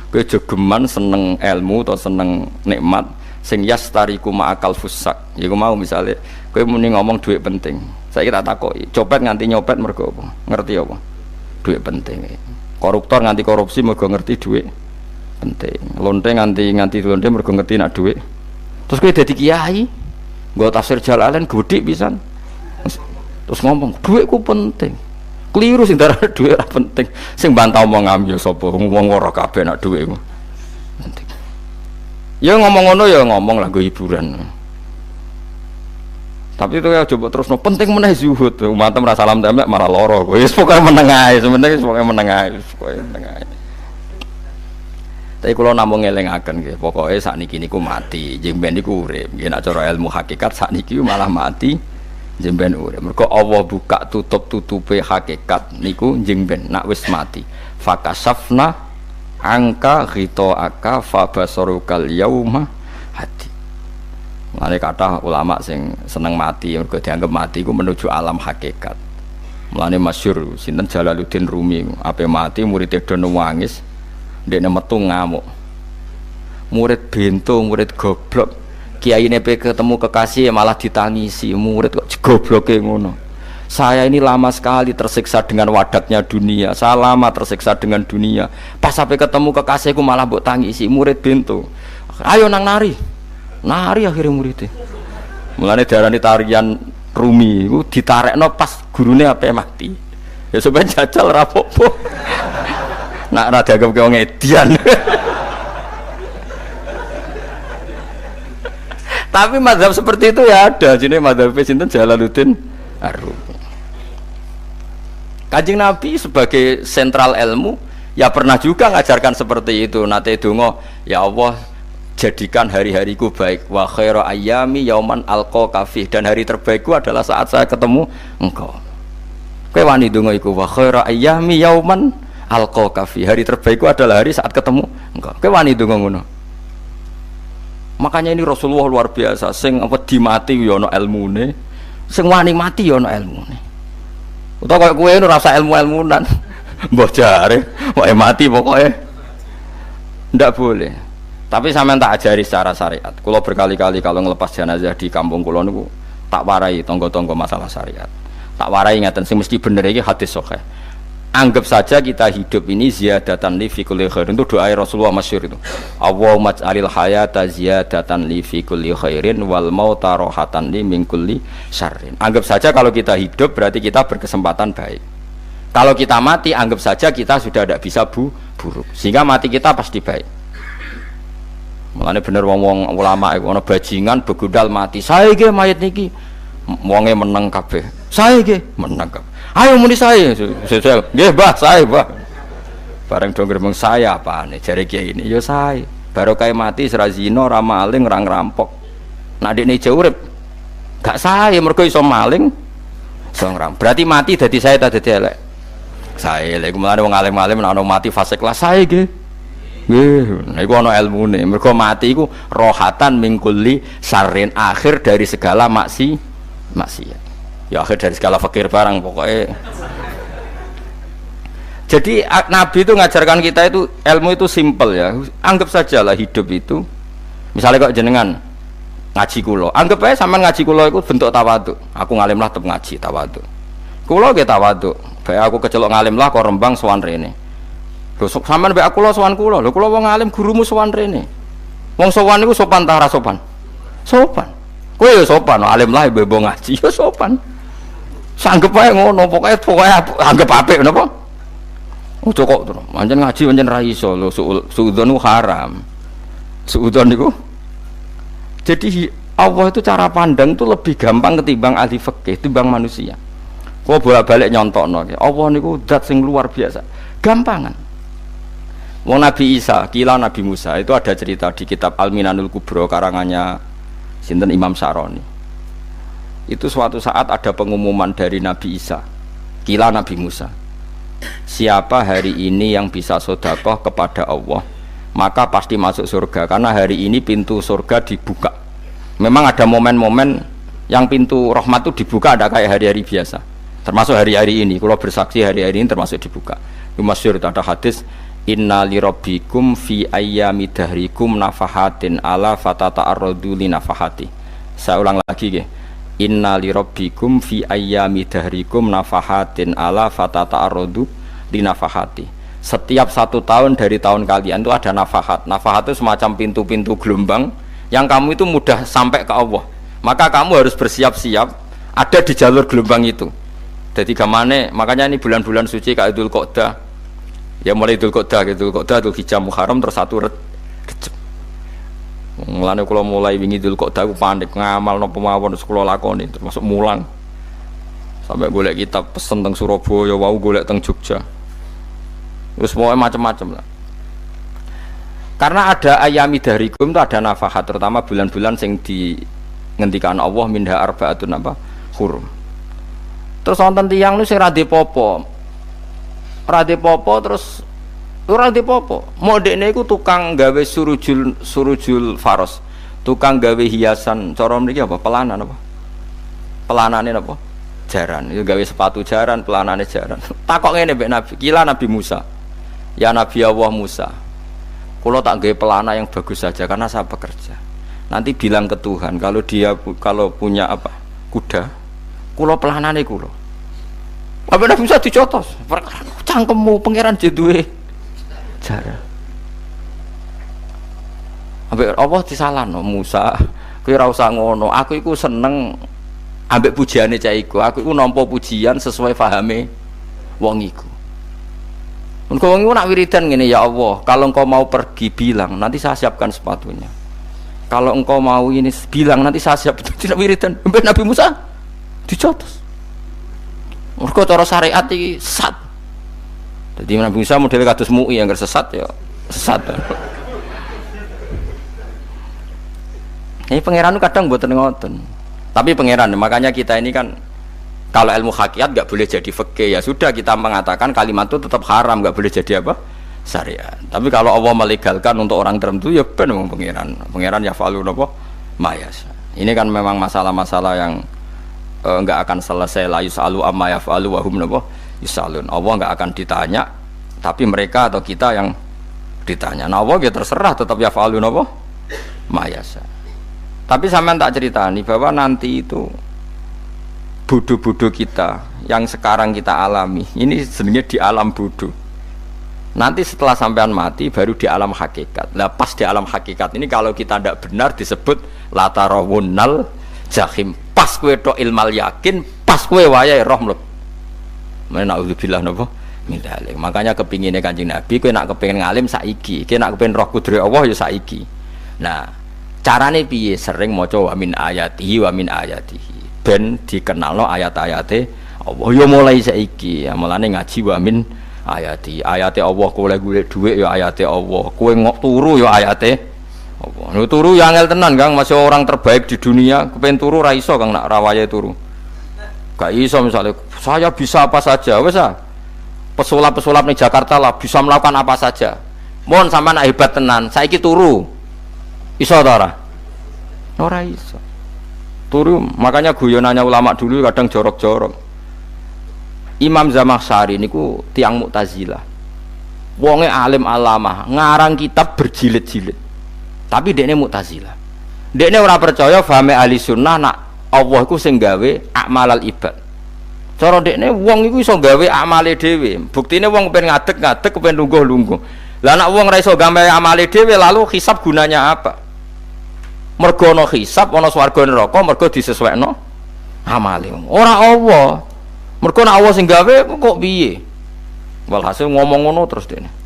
Kejegeman seneng ilmu atau seneng nikmat. Sing yastariku ma'akal fusak. Ya aku mau misalnya, kau muni ngomong duit penting. Saya kita takoi. Copet nganti nyopet mereka apa? Ngerti apa? Duit penting. Koruptor nganti korupsi mereka ngerti duit penting. Lonte nganti lonte mereka ngerti nak duit. Terus kau jadi kiai. Gak tafsir Jalalain gede pisan. Terus ngomong duitku penting. Keliru sing darah duit ora penting. Sing bantah omong ngambil sapa wong ora kabeh nak duitku. Penting. Ya ngomong ngono ya ngomong lah go hiburan. Tapi itu ya coba terus no penting meneh zuhud. Umat merasa salam templek malah loro. Wis pokoke meneng ae, sementing pokoke meneng ae, pokoke meneng ae. Tapi kalau namung ngelingaken nggih, pokoke sakniki niku mati, jemben niku urip. Nggih nek cara ilmu hakikat sakniki malah mati, jemben urip. Mergo Allah buka tutup-tutupe hakikat niku jemben nak wis mati. Fakasafna angka ghitaaka fabasarukal yauma hadi. Mane kathah ulama sing seneng mati mergo dianggap mati iku menuju alam hakikat. Mulane masyhur sinten Jalaluddin Rumi, ape mati murid do nangis. Ndekne metu ngamuk. Murid bento, murid goblok. Kiai nepe ketemu kekasih malah ditangisi. Murid kok gobloke ngono. Saya ini lama sekali tersiksa dengan wadatnya dunia. Saya lama tersiksa dengan dunia. Pas sampai ketemu kekasihku malah mbok tangisi. Murid bento. Ayo nang nari. Nari akhirnya muridnya. Mulane diarani tarian Rumi iku ditarekno pas gurune ape mati. Ya sampeyan jajal ra apa-apa. Nak ra dianggap wong edian. Tapi mazhab seperti itu ya ada. Jenenge mazhab sinten Jalaluddin Ar-Rumi. Kanjeng Nabi sebagai sentral ilmu ya pernah juga ngajarkan seperti itu. Nate donga, ya Allah jadikan hari-hariku baik. Wa khairu ayyami yauman alqa kafih, dan hari terbaikku adalah saat saya ketemu engkau. Kowe wani donga iku wa khairu ayyami yauman alqa kafih, hari terbaikku adalah hari saat ketemu engkau. Kowe wani donga ngono. Makanya ini Rasulullah luar biasa, sing apa dimati ya ana ilmune, sing wani mati ya ana ilmune. Utawa kowe ora rasa ilmu-ilmunan. Mbah jare, wae mati pokoknya. Ndak boleh. Tapi sampean tak ajari secara syariat. Kula berkali-kali kalau ngelepas jenazah di kampung kula niku tak warai tangga-tangga masalah syariat. Tak warai ngaten sing mesti bener iki hadis sahih. Anggap saja kita hidup ini ziyadatan li fi kulli khairin. Itu doa Rasulullah masyhur itu. Allahumma ij'alil hayata ziyadatan li fi kulli khairin wal mauta rahatan li min kulli syarrin. Anggap saja kalau kita hidup berarti kita berkesempatan baik. Kalau kita mati anggap saja kita sudah tidak bisa buruk. Sehingga mati kita pasti baik. Mulane bener wong-wong ulama iku ana bajingan begudal mati. Sae ge mayit niki wonge meneng kabeh. Sae ge meneng kabeh. Ayo muni sae. Nggih, Mbah, sae, Mbah. Bareng do gremeng saya apane jare kiai ini ya sae. Barokah mati ora zina, ora maling, ora ngrampok. Nek dekne ijo urip gak sae mergo iso maling, iso ngrampok. Berarti mati dadi sae ta dadi elek. Sae lek mulane wong alim-alim nek ana mati fasik lah sae nggih. Nggih, niku ana ilmune. Mergo mati iku rohatan mingkuli syarrin, akhir dari segala maksiat. Ya akhir dari segala fakir barang pokoknya. Jadi Nabi itu ngajarkan kita itu ilmu itu simpel ya. Anggap saja lah hidup itu. Misalnya kok jenengan ngaji kulo, anggap aja sampean ngaji kulo itu bentuk tawaduk. Aku ngalim lah tetep ngaji tawaduk. Kulo ge tawaduk. Bae aku kecelok ngalim lah kok Rembang sowan rene. Lho sampean mbek aku lo sowan kulo. Lho kulo wong ngalim gurumu sowan rene. Wong sowan niku sopan ta ora sopan? Sopan. Kowe ya sopan, alim lah ibu ngaji ya sopan. Sanggep ae ngono, pokoke anggap apik napa? Ojo kok terus. Pancen ngaji pancen ra iso lho, suudzon haram. Suudzon niku. Jadi Allah itu cara pandang itu lebih gampang ketimbang ahli fikih, ketimbang manusia. Kok bolak-balik nyontokno iki. Allah niku zat sing luar biasa. Gampangan. Wong Nabi Isa, kila Nabi Musa itu ada cerita di kitab Al-Minanul Kubra karangannya sinten Imam Saroni. Itu suatu saat ada pengumuman dari Nabi Isa, kila Nabi Musa. Siapa hari ini yang bisa sedekah kepada Allah, maka pasti masuk surga. Karena hari ini pintu surga dibuka. Memang ada momen-momen yang pintu rahmat itu dibuka, ada kayak hari-hari biasa. Termasuk hari-hari ini. Kalau bersaksi hari-hari ini termasuk dibuka. Itu masyhur, ada hadis. Inna li rabbikum fi ayyami dahrikum nafahatin ala fatata'arradu li nafahati. Saya ulang lagi ya. Inna li rabbikum fi ayyami dahrikum nafahatin ala fatata'arradu li nafahati. Setiap 1 tahun dari tahun kalian itu ada nafahat. Nafahat itu semacam pintu-pintu gelombang yang kamu itu mudah sampai ke Allah. Maka kamu harus bersiap-siap ada di jalur gelombang itu. Jadi gamane, makanya ini bulan-bulan suci kayak Dzul Qa'dah. Ya mulai Dzul Qa'dah, Dzul Hijjah Muharram terus 1 Rejab. Mulane kula mulai wingi Dzul Qa'dah aku panik ngamal napa mawon terus kula lakoni termasuk mulang. Sampai golek kitab pesen teng Surabaya, wau golek teng Jogja. Terus mau macam-macam lah. Karena ada ayami dahrikum itu ada nafahat, terutama bulan-bulan sing di ngendikan Allah minha arbaatun apa hurum. Terus wonten tiyang nu sing ra dipopo. Ra dipopo terus ora dipopo. Modene iku tukang gawe surujul faros. Tukang gawe hiasan cara mriki apa? Pelanan apa? Pelanane apa? Jaran. Itu gawe sepatu jaran, pelanane jaran. Takok ngene mbek Nabi, kila Nabi Musa. Ya Nabi Allah Musa. Kalau tak gawe pelana yang bagus saja karena saya bekerja. Nanti bilang ke Tuhan kalau punya apa kuda, kulo pelanane kulo. Apa Nabi Musa dicotos? Cangkemmu pangeran jeduwe jaran. Ambek Allah disalahno Musa, kowe ora usah ngono. Aku iku seneng ambek pujiane cah iku. Aku iku nampa pujian sesuai pahame wong iku. Engkau nak wiridan gini, ya Allah, kalau engkau mau pergi bilang, nanti saya siapkan sepatunya. Kalau engkau mau ini bilang, nanti saya siap. Tidak wiridan. Nabi Musa dicotos. Mereka cara syariat ini sesat. Jadi Nabi Musa model kados MUI yang sesat ya sesat. Ini pangeran kadang mboten ngoten. Tapi pangeran, makanya kita ini kan kalau ilmu hakikat nggak boleh jadi fikih, ya sudah kita mengatakan kalimat itu tetap haram, nggak boleh jadi apa? Syariat. Tapi kalau Allah melegalkan untuk orang tertentu, ya ben pangeran. Pangeran ya falu apa? Mayas. Ini kan memang masalah-masalah yang nggak akan selesai. La yusalu amma yafalu wa hum napa yusalun. Allah nggak akan ditanya, tapi mereka atau kita yang ditanya. Nah Allah ya terserah, tetap yafalu napa mayasa. Tapi sampean tak ceritani bahwa nanti itu bodoh-bodoh kita yang sekarang kita alami ini sebenarnya di alam bodoh. Nanti setelah sampean mati baru di alam hakikat. Nah pas di alam hakikat ini kalau kita tidak benar disebut latarawunnal jahim. Pas kowe tok ilmal yakin, pas kowe wayahe roh mleb. Mana naudzubillah napa min dzalik. Makanya kepingine Kanjeng Nabi kowe nak kepengin ngalim saiki, kowe nak kepengin roh kudrat Allah ya saiki. Nah, carane piye? Sering maca wa min ayatihi wa min ayatihi. Ben dikenalno ayat-ayate Allah ya mulai saiki. Ya mulane ngaji wa min ayati. Ayate Allah kowe golek dhuwit ya ayate Allah. Kowe ngok turu ya ayate Allah. Nek turu ya angel tenan, Kang. Masih orang terbaik di dunia, kepen turu ra iso, Kang, nak rawaye turu. Gak iso misalnya saya bisa apa saja, wes ah. Pesulap-pesulap di Jakarta lah bisa melakukan apa saja. Mohon sampean hebat tenan, saiki turu. Iso ta ora? Ora iso. Turu, makanya guyonannya ulama dulu kadang jorok-jorok. Imam Zamakhsyari niku tiang Mu'tazilah. Wonge alim alamah, ngarang kitab berjilid-jilid. Tapi dekne Mu'tazilah. Dekne ora percaya fahame ahli sunnah nak Allah iku sing gawe akmalal ibad. Cara dekne wong iku iso gawe amale dhewe. Buktine wong pengen ngadeg-ngadeg, pengen lungguh-lungguh. Lah nek wong ora iso gawe amale dhewe lalu hisab gunanya apa? Mergo ana hisab, ana swarga neraka, mergo disesuaikno amale. Ora Allah. Mergo nek Allah sing gawe kok piye? Walhasil ngomong ngono terus dene.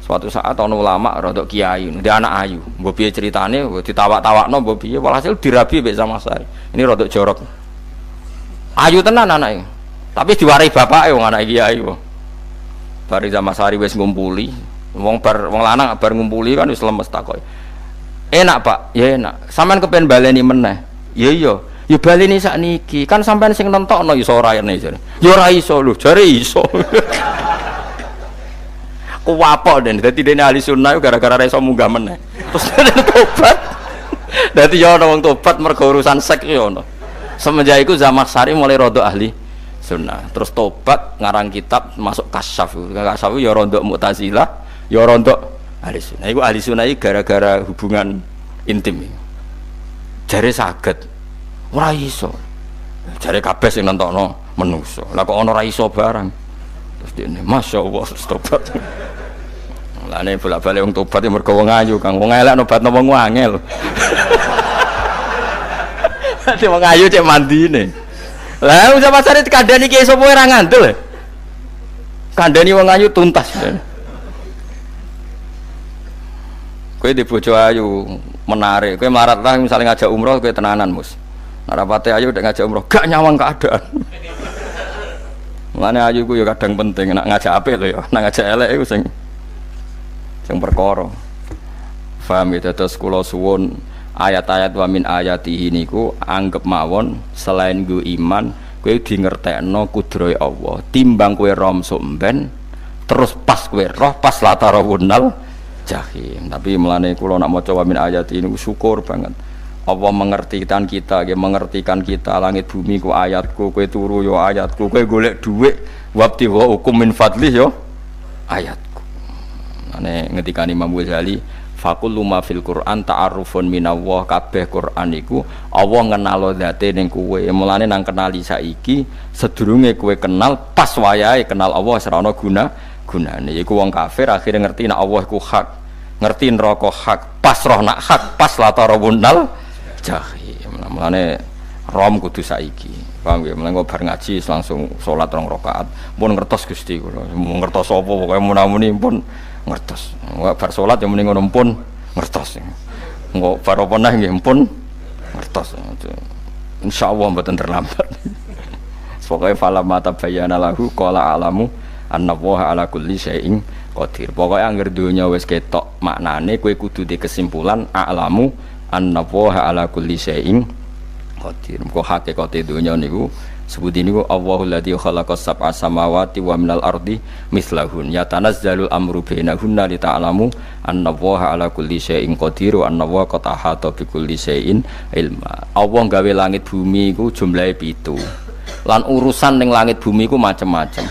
Suatu saat ana ulama rodok kiai, ndek anak ayu. Mbok piye critane, ditawak-tawakno mbok piye, walhasil dirabi mbek Zamakhsyari. Ini rodok jorok. Ayu tenan anake. Tapi diwarai bapake wong anak kiai kok. Bari Zamakhsyari wis ngumpuli, wong lanang bar ngumpuli kan wis lemes takoki. Enak Pak, ya enak. Sampean kepen baleni meneh. Ya iya. Ya baleni sakniki. Kan sampean sing nentokno iso ora ene jare. Ya ora iso lho, jare iso. Kuwapok den. Dadi dene ahli sunnah gara-gara ora iso munggah meneh. Terus tobat. Dadi ya ana wong tobat mergo urusan sek ya ono. Semenjak iku Zamakhsyari mulai rodok ahli sunnah. Terus tobat ngarang kitab masuk kasyaf. Kasyaf ya rodok Mu'tazilah, ya rodok ahli sunnah. Iku ahli sunnah iki gara-gara hubungan intim. Jare saged. Ora iso. Jare kabeh sing nentokno menungso. Lah kok ana ora iso barang. Terus dene masyaallah tobat. Mulane bolak-balik wong tobat mergo wong ayu, Kang. Wong elek nobatno wong angel. Dadi wong ayu cek mandine. Lah usah pasare kandhani ki sapa ora ngandel. Kandhani wong ayu tuntas. Kowe di bojo ayu menarik, kowe melarat lah misalnya ngajak umroh kowe tenanan mus. Narapate ayu udah ngajak umroh gak nyawang keadaan. Mulane ayu ku ya kadang penting nak ngajak apik lho ya, nak ngajak elek iku sing perkara. Paham ya, terus kula suwun ayat-ayat wa min ayatihi niku anggap mawon selain nggo iman kowe di ngertekno kudrohe Allah. Timbang kowe rom somben terus pas kowe roh pas latarawunal jahim. Tapi mulane kula nak maca wa min ayatihi niku syukur banget. Allah mengertikan kita, mengertikan kita langit bumi ku ayatku, kowe turu yo ayatku, kowe golek dhuwit wabti wa hukum min fadlih yo ayatku. Ane ngendikane Imam Ghazali, faqullu ma fil Qur'an ta'arufun minallah, kabeh Qur'an iku Allah ngenalo zate ning kowe. Mulane nang kenali saiki sedurunge kowe kenal pas wayahe kenal Allah ora ana gunane. Iku wong kafir akhire ngerti nek Allah iku hak, ngerti neraka hak, pas roh nak hak, pas latarawunal jahim. Mulane rom kudu saiki. Paham ya? Mulane bar ngaji langsung salat 2 rakaat. Pun ngertos Gusti kula. Mun ngertos apa pokoke munamuni pun ngertos. Bar salat ya muni ngono pun ngertos. Engko bar apa neh nggih pun ngertos. Insyaallah mboten terlambat. Pokoke fala mata bayana lahu qala alamu annallaha ala kulli syai'in qadir. Pokoke anggere donya wis ketok maknane kowe kudu di kesimpulan alamu annallaha ala kulli syai'in qadir. Kok hakikate donya niku sebut niku Allahul ladzi khalaqas sab'a samawati wa minal ardi mislahun yatanazzalul amru bainahunna li ta'lamu annallaha ala kulli syai'in qadir wa annallaha qad ahata bi kulli syai'in ilma. Allah gawe langit bumi iku jumlahe 7. Lan urusan ning langit bumi iku macem-macem.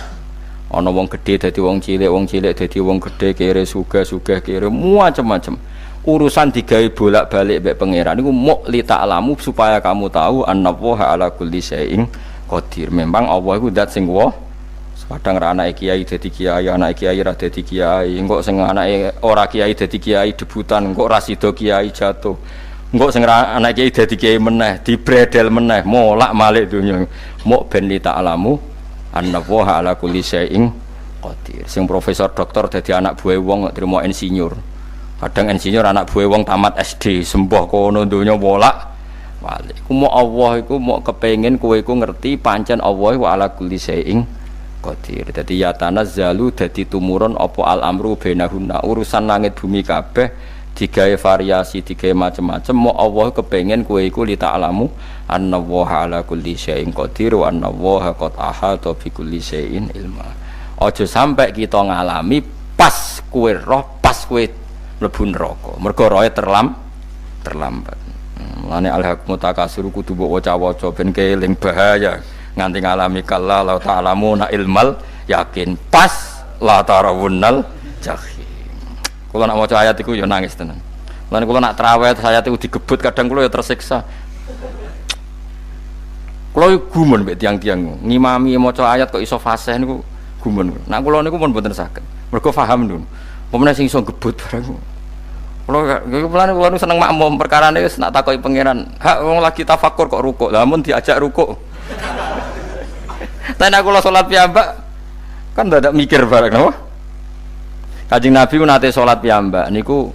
Ana wong gedhe dadi wong cilik dadi wong gedhe, kere sugih kere macem-macem. Urusan digawe bolak-balik mbek pangeran niku muk li ta'lamu supaya kamu tahu annallaha ala kulli syai'in qadir. Memang Allah iku zat sing wa kadang ra anake kiai dadi kiai, anake kiai ra dadi kiai, engko sing anake ora kiai dadi kiai debutan, engko ra sida kiai jatuh. Engko sing ra anake kiai dadi kiai meneh, dibredel meneh, molak-malik dunya. Muk ben li ta'lamu annallaha ala kulli syai'in qadir. Sing profesor doktor dadi anak buah wong trimo insinyur. Kadang insinyur anak buah wong tamat SD, sembah kono donya bolak balik. Ku mau Allah iku mau kepengin kowe iku ngerti pancen Allah wa ala kulli syai'in qadir. Dadi ya tanazzalu dadi tumurun apa al amru bainahunna. Urusan langit bumi kabeh digawe variasi, digawe macam-macam. Mau Allah kepengin kowe iku li ta'lamu annallaha ala kulli syai'in qadir wa annallaha qad ahata bi kulli syai'in ilma. Aja sampai kita ngalami pas kowe roh, pas kowe mlebu neraka. Mergo roe terlambat. Mulane al-haqmu takasur kudu mbok waca-waca ben keling bahaya nganti ngalami kala la ta'lamuna ilmal yakin pas la tarawunnal jahim. Kula nak maca ayat iku ya nangis tenan. Mulane kula nak traweh ayat iku digebut kadang kula ya tersiksa. Kula gumun mbek tiang-tiang ngimami maca ayat kok iso fasih niku gumun. Nak kula niku pun mboten saged. Mergo paham lho. Pemene sing iso gebut bareng. Kula nu seneng makmum perkarane wis nak takoki pangeran. Hak wong lagi tafakur kok rukuk. Lah mun diajak rukuk. Tapi aku salat piyambak kan dadak mikir bareng napa? Kanjeng Nabi ku nate salat piyambak niku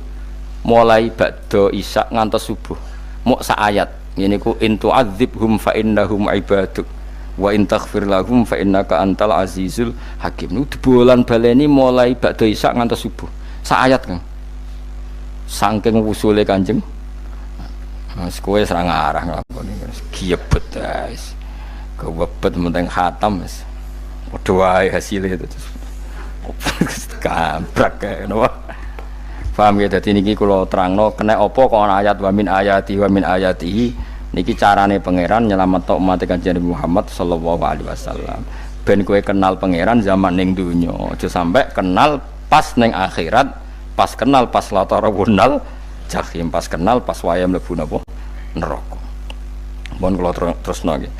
mulai ba'da isya ngantos subuh. Mok sak ayat. Niku in tu'adzibhum fa innahum ibaduk wa in taghfir lahum fa innaka antal azizul hakim. Niku dibolan baleni mulai ba'da isya ngantos subuh. Sak ayat kan. Saking wusule Kanjeng Mas kowe ora ngarah nglakoni wis giebet guys. Kewebet menting khatam wis. Padha wae hasile itu. Kabrak kae napa. Paham ya dadi niki kula terangno kena apa kok ana ayat wa min ayatihi niki carane pangeran nyelametno umat Kanjeng Muhammad sallallahu alaihi wasallam. Ben kowe kenal pangeran zaman ning donya, aja sampe kenal pas ning akhirat. Pas kenal pas latarawunal jahim, pas kenal pas waya mlebu napa neraka. Mohon kula terusno nggih.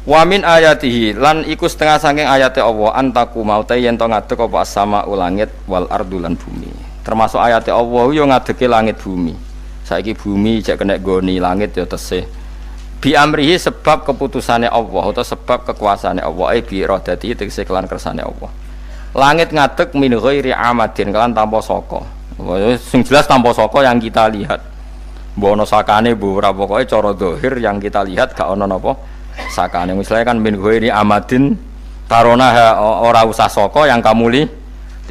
Wa min ayatihi lan iku setengah saking ayate Allah antaku maute yen to ngadeg apa as-sama langit wal ardu lan bumi. Termasuk ayate Allah yo ngadege langit bumi. Saiki bumi cek kena goni langit yo tesih. Bi amrihi sebab keputusane Allah atau sebab kekuasaane Allah bi iradati tegese kelan kersane Allah. Langit ngadeg min ghairi amadin kelan tanpa saka. Sing jelas tanpa saka yang kita lihat. Mbok ana sakane mbok ora pokoke cara zahir yang kita lihat gak ana napa sakane. Misalnya kan min ghairi amadin tarona ora usah saka yang kamu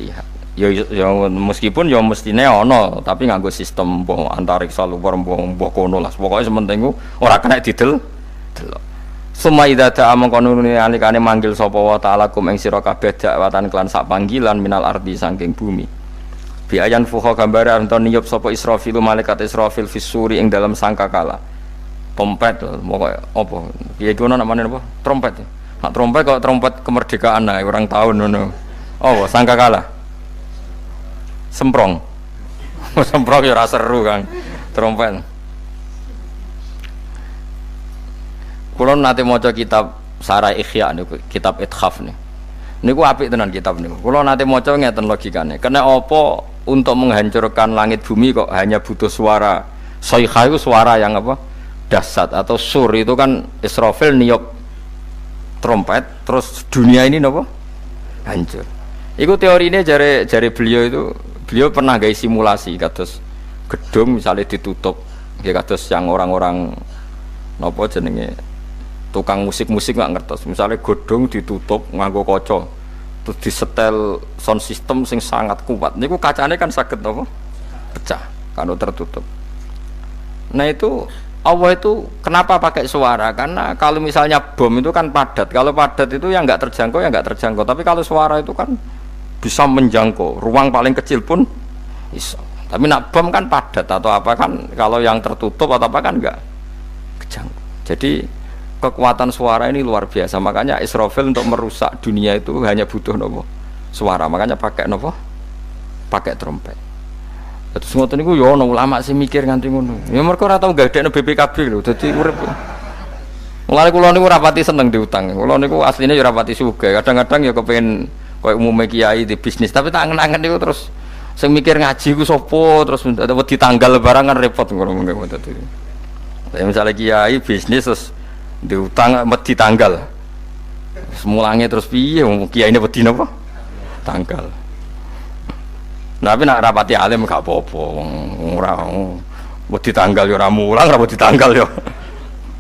lihat. Ya meskipun ya mestine ana tapi nganggo sistem mbok antariksa luar mbok kono lah. Pokoke sementing ora kena didel delok. Summa idza ta'a mangkonune alikane manggil sapa wa ta'ala kum ing sira kabeh dakwatan kelan sak panggilan minal ardi saking bumi. Bi ayan fuha gambare anton niyup sapa Israfil malaikat Israfil fisuri ing dalam sangkakala. Trompet pokoke apa? Piye iku namane apa? Trompet. Nek trompet kok trompet kemerdekaan ae orang tahun ngono. Oh, sangkakala. Semprong. Semprong ya ora seru kan. Trompet. Kulo nate maca kitab Sarai Ikhya niku, kitab Ithaf niku. Niku apik tenan kitab niku. Kulo nate maca ngeten logikane. Kena apa untuk menghancurkan langit bumi kok hanya butuh suara. Sayha itu suara yang apa? Dahsyat atau sur itu kan Israfil niup trompet terus dunia ini napa? Hancur. Iku teorine jare beliau pernah gawe simulasi kados gedung misalnya ditutup nggih kados yang orang-orang napa jenenge tukang musik-musik nggak ngertos, misalnya godong ditutup nganggo kaca, terus disetel sound system sing sangat kuat. Niku kacane kan saged apa? Pecah kalau tertutup. Nah itu Allah itu kenapa pakai suara? Karena kalau misalnya bom itu kan padat. Kalau padat itu yang nggak terjangkau ya nggak terjangkau. Tapi kalau suara itu kan bisa menjangkau. Ruang paling kecil pun bisa. Tapi nak bom kan padat atau apa kan? Kalau yang tertutup atau apa kan nggak kejangkau. Jadi kekuatan suara ini luar biasa. Makanya Israfil untuk merusak dunia itu hanya butuh nopo suara. Makanya pakai nopo? Pakai trompet. Terus ngoten niku ya ana ulama sing mikir nganti ngono. Ya mergo ora tau gadekno BPKB lho. Dadi urip. Mulane kula niku ora pati seneng diutang. Kula niku asline ya ora pati sugih. Kadang-kadang ya kepengin koyo umume kiai di bisnis, tapi tak angen-angen niku terus sing mikir ngaji ku sapa terus wedi tanggal barang kan repot ngono ngono dadi. Ya misalnya kiai bisnis terus diutang wedi tanggal. Semulange terus piye kiyaine wedi napa? Tanggal. Tapi nak rapati alim gak apa-apa, ora wedi tanggal ya ora mulang, ora wedi tanggal ya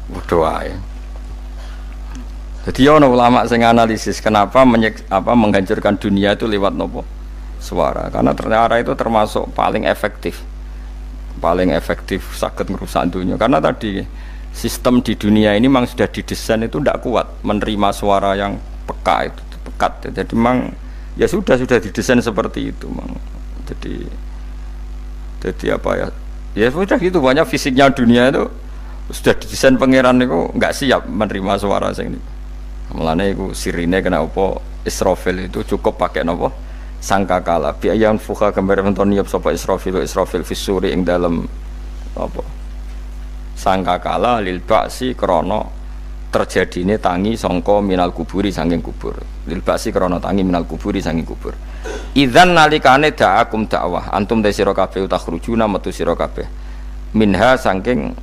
padha wae. Jadi ana ulama sing analisis kenapa menghancurkan dunia itu lewat nopo? Suara. Karena ternyata itu termasuk paling efektif. Paling efektif sakit merusak dunia. Karena tadi sistem di dunia ini memang sudah didesain itu tidak kuat menerima suara yang peka itu pekat. Jadi memang ya sudah didesain seperti itu memang. Jadi apa ya? Ya sudah gitu, banyak fisiknya dunia itu sudah didesain pangeran itu nggak siap menerima suara sing ini. Mulane iku sirine kena apa Israfil itu cukup pakai napa sangkakala. Bi ayan fuka gambar menton niap sapa Israfil fisuri ing dalam apa? Sangkakala lil ba'si krana terjadine tangi sangka minal kuburi saking kubur. Lil ba'si krana tangi minal kuburi saking kubur. Idzan nalikane da'akum dakwah antum te sira kabeh takhrujuna metu sira kabeh minha saking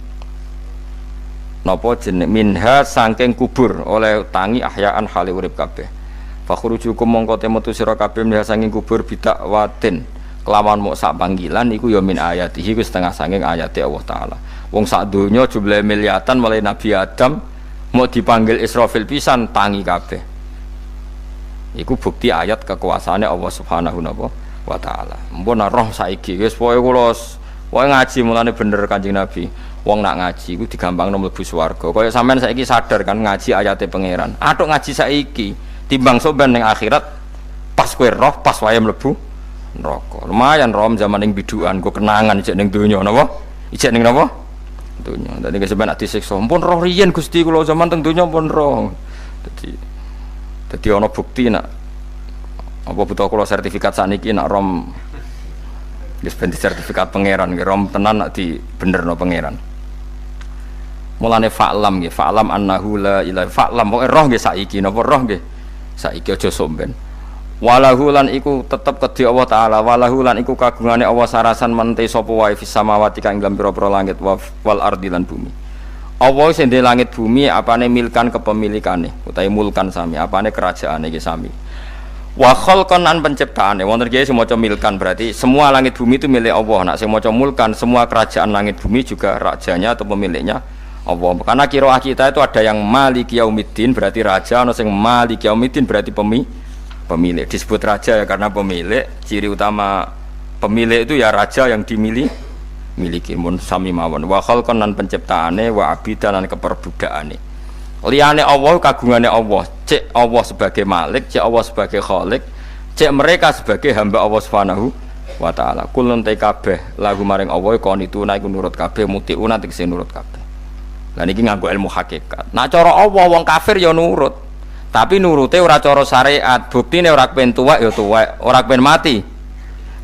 napa jeneng minha saking kubur oleh tangi ahyaan hale urip kabeh fakhrujukum mongko te metu sira kabeh minha saking kubur bidakwatin kelawan mok sak panggilan iku ya min ayatihi ku setengah saking ayate Allah taala wong sak donya jumlahe miliatan mulai Nabi Adam mau dipanggil Israfil pisan tangi kabeh. Iku bukti ayat kekuasaannya Allah Subhanahu wa taala. Mpun roh saiki wis pokoke kula ngaji mulane bener Kanjeng Nabi. Wong nak ngaji iku digampangno mlebu swarga. Kaya sampean saiki sadar kan ngaji ayate pangeran. Atuk ngaji saiki timbang soban ning akhirat pas kowe roh pas wae mlebu neraka. Lumayan rom zaman ning bidukan kok kenangan ijek ning donya napa? Ijek ning napa? Donya. Dadi sampean nak disiksa. Mpun roh riyen Gusti kula zaman teng donya pun roh. Jadi ana bukti nak apa butuh kula sertifikat saniki nak rom wis ben sertifikat pangeran nggih rom tenan nak di benerno pangeran. Mulane fa'lam nggih fa'lam annahu la ilaha fa'lam pokoke roh nggih saiki napa roh nggih saiki aja somben. Walahu lan iku tetep kedhi Allah taala walahu lan iku kagungane Allah sarasan mente sapa wae fis samawati kang ing pira-pira langit wal ardi lan bumi. Allah sing ndek langit bumi apane milkan kepemilikane utawi mulkan sami apane kerajaane iki sami wa khalqan an penciptaane wonten kiye sing maca milkan berarti semua langit bumi itu milik Allah nak sing maca mulkan semua kerajaan langit bumi juga rajanya atau pemiliknya Allah karena qiraah kita itu ada yang maliki yaumiddin berarti raja ana sing maliki yaumiddin berarti pemilik disebut raja ya karena pemilik ciri utama pemilik itu ya raja yang miliki mun sami mawon wa khalqan lan penciptaane wa abidan lan keperbudakane liyane Allah kagungane Allah cek Allah sebagai malik cek Allah sebagai khalik cek mereka sebagai hamba Allah Subhanahu wa taala kulun te kabeh lahu maring Allah qanituna iku nurut kabeh mutiuna tegese nurut kabeh lan iki nganggo ilmu hakikat nah cara Allah wong kafir ya nurut tapi nurute ora cara syariat buktine ora kepen tuwek ya tuwek ora kepen mati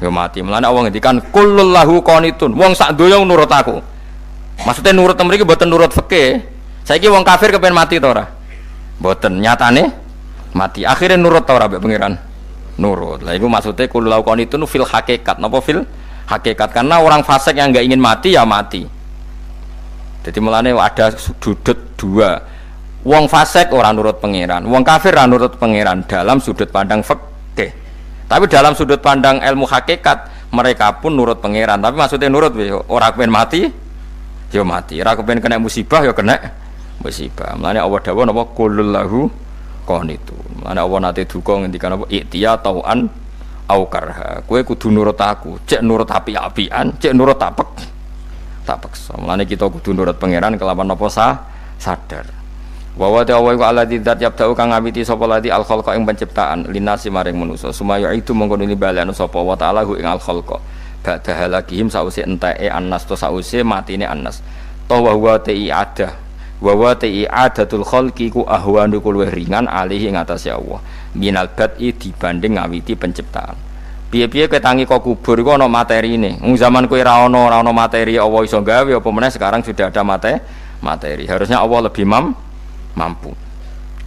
ya mati. Mulane Allah ngendikan kullul lahu qanitun. Wong sak donya nurut aku. Maksudnya nurut mriki mboten nurut fikih. Saiki wong kafir kepen mati to ora? Mboten, nyatane mati. Akhirnya nurut to ora mbek pangeran? Nurut. Lah iku maksudnya kullul lahu qanitun fil hakikat. Napa fil hakikat? Karena orang fasik yang enggak ingin mati ya mati. Jadi mulane ada sudut dua. Wong fasik ora nurut pangeran, wong kafir ora nurut pangeran dalam sudut pandang fikih. Tapi dalam sudut pandang ilmu hakikat mereka pun nurut pangeran. Tapi maksudnya nurut orang kepen mati, ya mati. Orang kepen kena musibah, ya kena musibah. Mulanya Allah dawuh napa qulul lahu qanitun. Mulanya Allah nate duka ngendikan napa i'tiya tau'an au karha. Kowe kudu nurut aku, cek nurut api-apian, cek nurut apek tak paksa. Mulane kita kudu nurut pangeran kelawan apa sadar. Wa wa ta'ala iku alladzi dzat yabda'u kang ngawiti sapa lati al khalqa ing penciptaan linasi maring manusa sumaya itu mongko nili balekno sapa wa ta'ala hu ing al khalqa ba'da halakihim sause enteke annas to sause matine annas to wa huwa ta'iadah wa wa ta'iadatul khalqi ku ahwanu luwih ringan alih ing atase Allah minal bad'i dibanding ngawiti penciptaan. Piye-piye ketangi kok kubur iku ana materine. Wong zaman kowe ra ana materi Allah iso gawe apa meneh sekarang sudah ada materi. Harusnya Allah lebih mampu.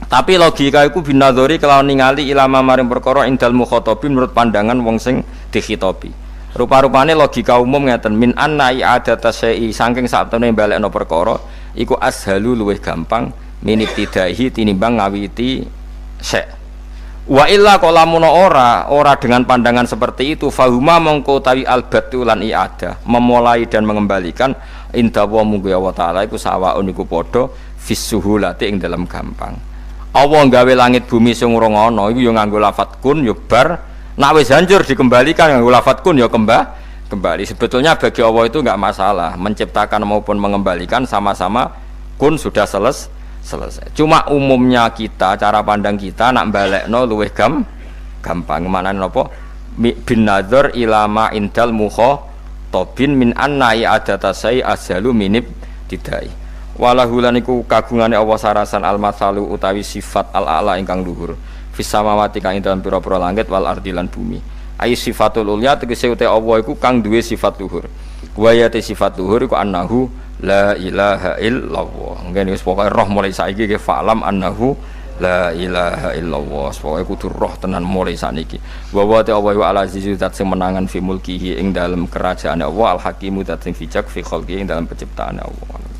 Tapi logika iku binadzori kelawan ningali ilama maring perkara indal mukhatabin menurut pandangan wong sing dikhitobi. Rupa-rupane logika umum ngeten min anna i'adata syai'i saking saktemene balekno perkara iku ashalu luwih gampang minibtidaihi tinimbang ngawiti syai'. Wa illa qalamun ora dengan pandangan seperti itu fahuma mongko tawi albatu lan i'adah memulai dan mengembalikan inda wa munggu Allah taala iku sawaun iku padha fisuhulati ing dalam gampang. Allah gawe langit bumi sing urung ana iku ya nganggo lafat kun ya bar, nek wis hancur dikembalikan nganggo lafat kun ya kembali. Sebetulnya bagi Allah itu enggak masalah, menciptakan maupun mengembalikan sama-sama kun sudah selesai. Cuma umumnya kita, cara pandang kita nak balekno luwih gampang. Maknane napa? Bin nadzar ilama indal mukhatabin min anna i'adata sai azhalu minib tidai. Walahu lan iku kagungane Allah sarasan al-matsalu utawi sifat al-a'la ingkang luhur fis samawati kang ing dalem pira-pira langit wal ardi lan bumi. Ai sifatul ulya tegese uta Allah iku kang duwe sifat luhur. Wa ya sifat luhur iku annahu la ilaha illallah. Ngene wis pokoke roh mulai saiki ke fa'lam annahu la ilaha illallah. Pokoke kudu roh tenan mulai saniki. Wa wa ta Allah wa al-azizu zat sing menangan fi mulkihi ing dalem kerajaane Allah al-hakimu zat sing bijak fi khalqi ing dalem penciptaane Allah.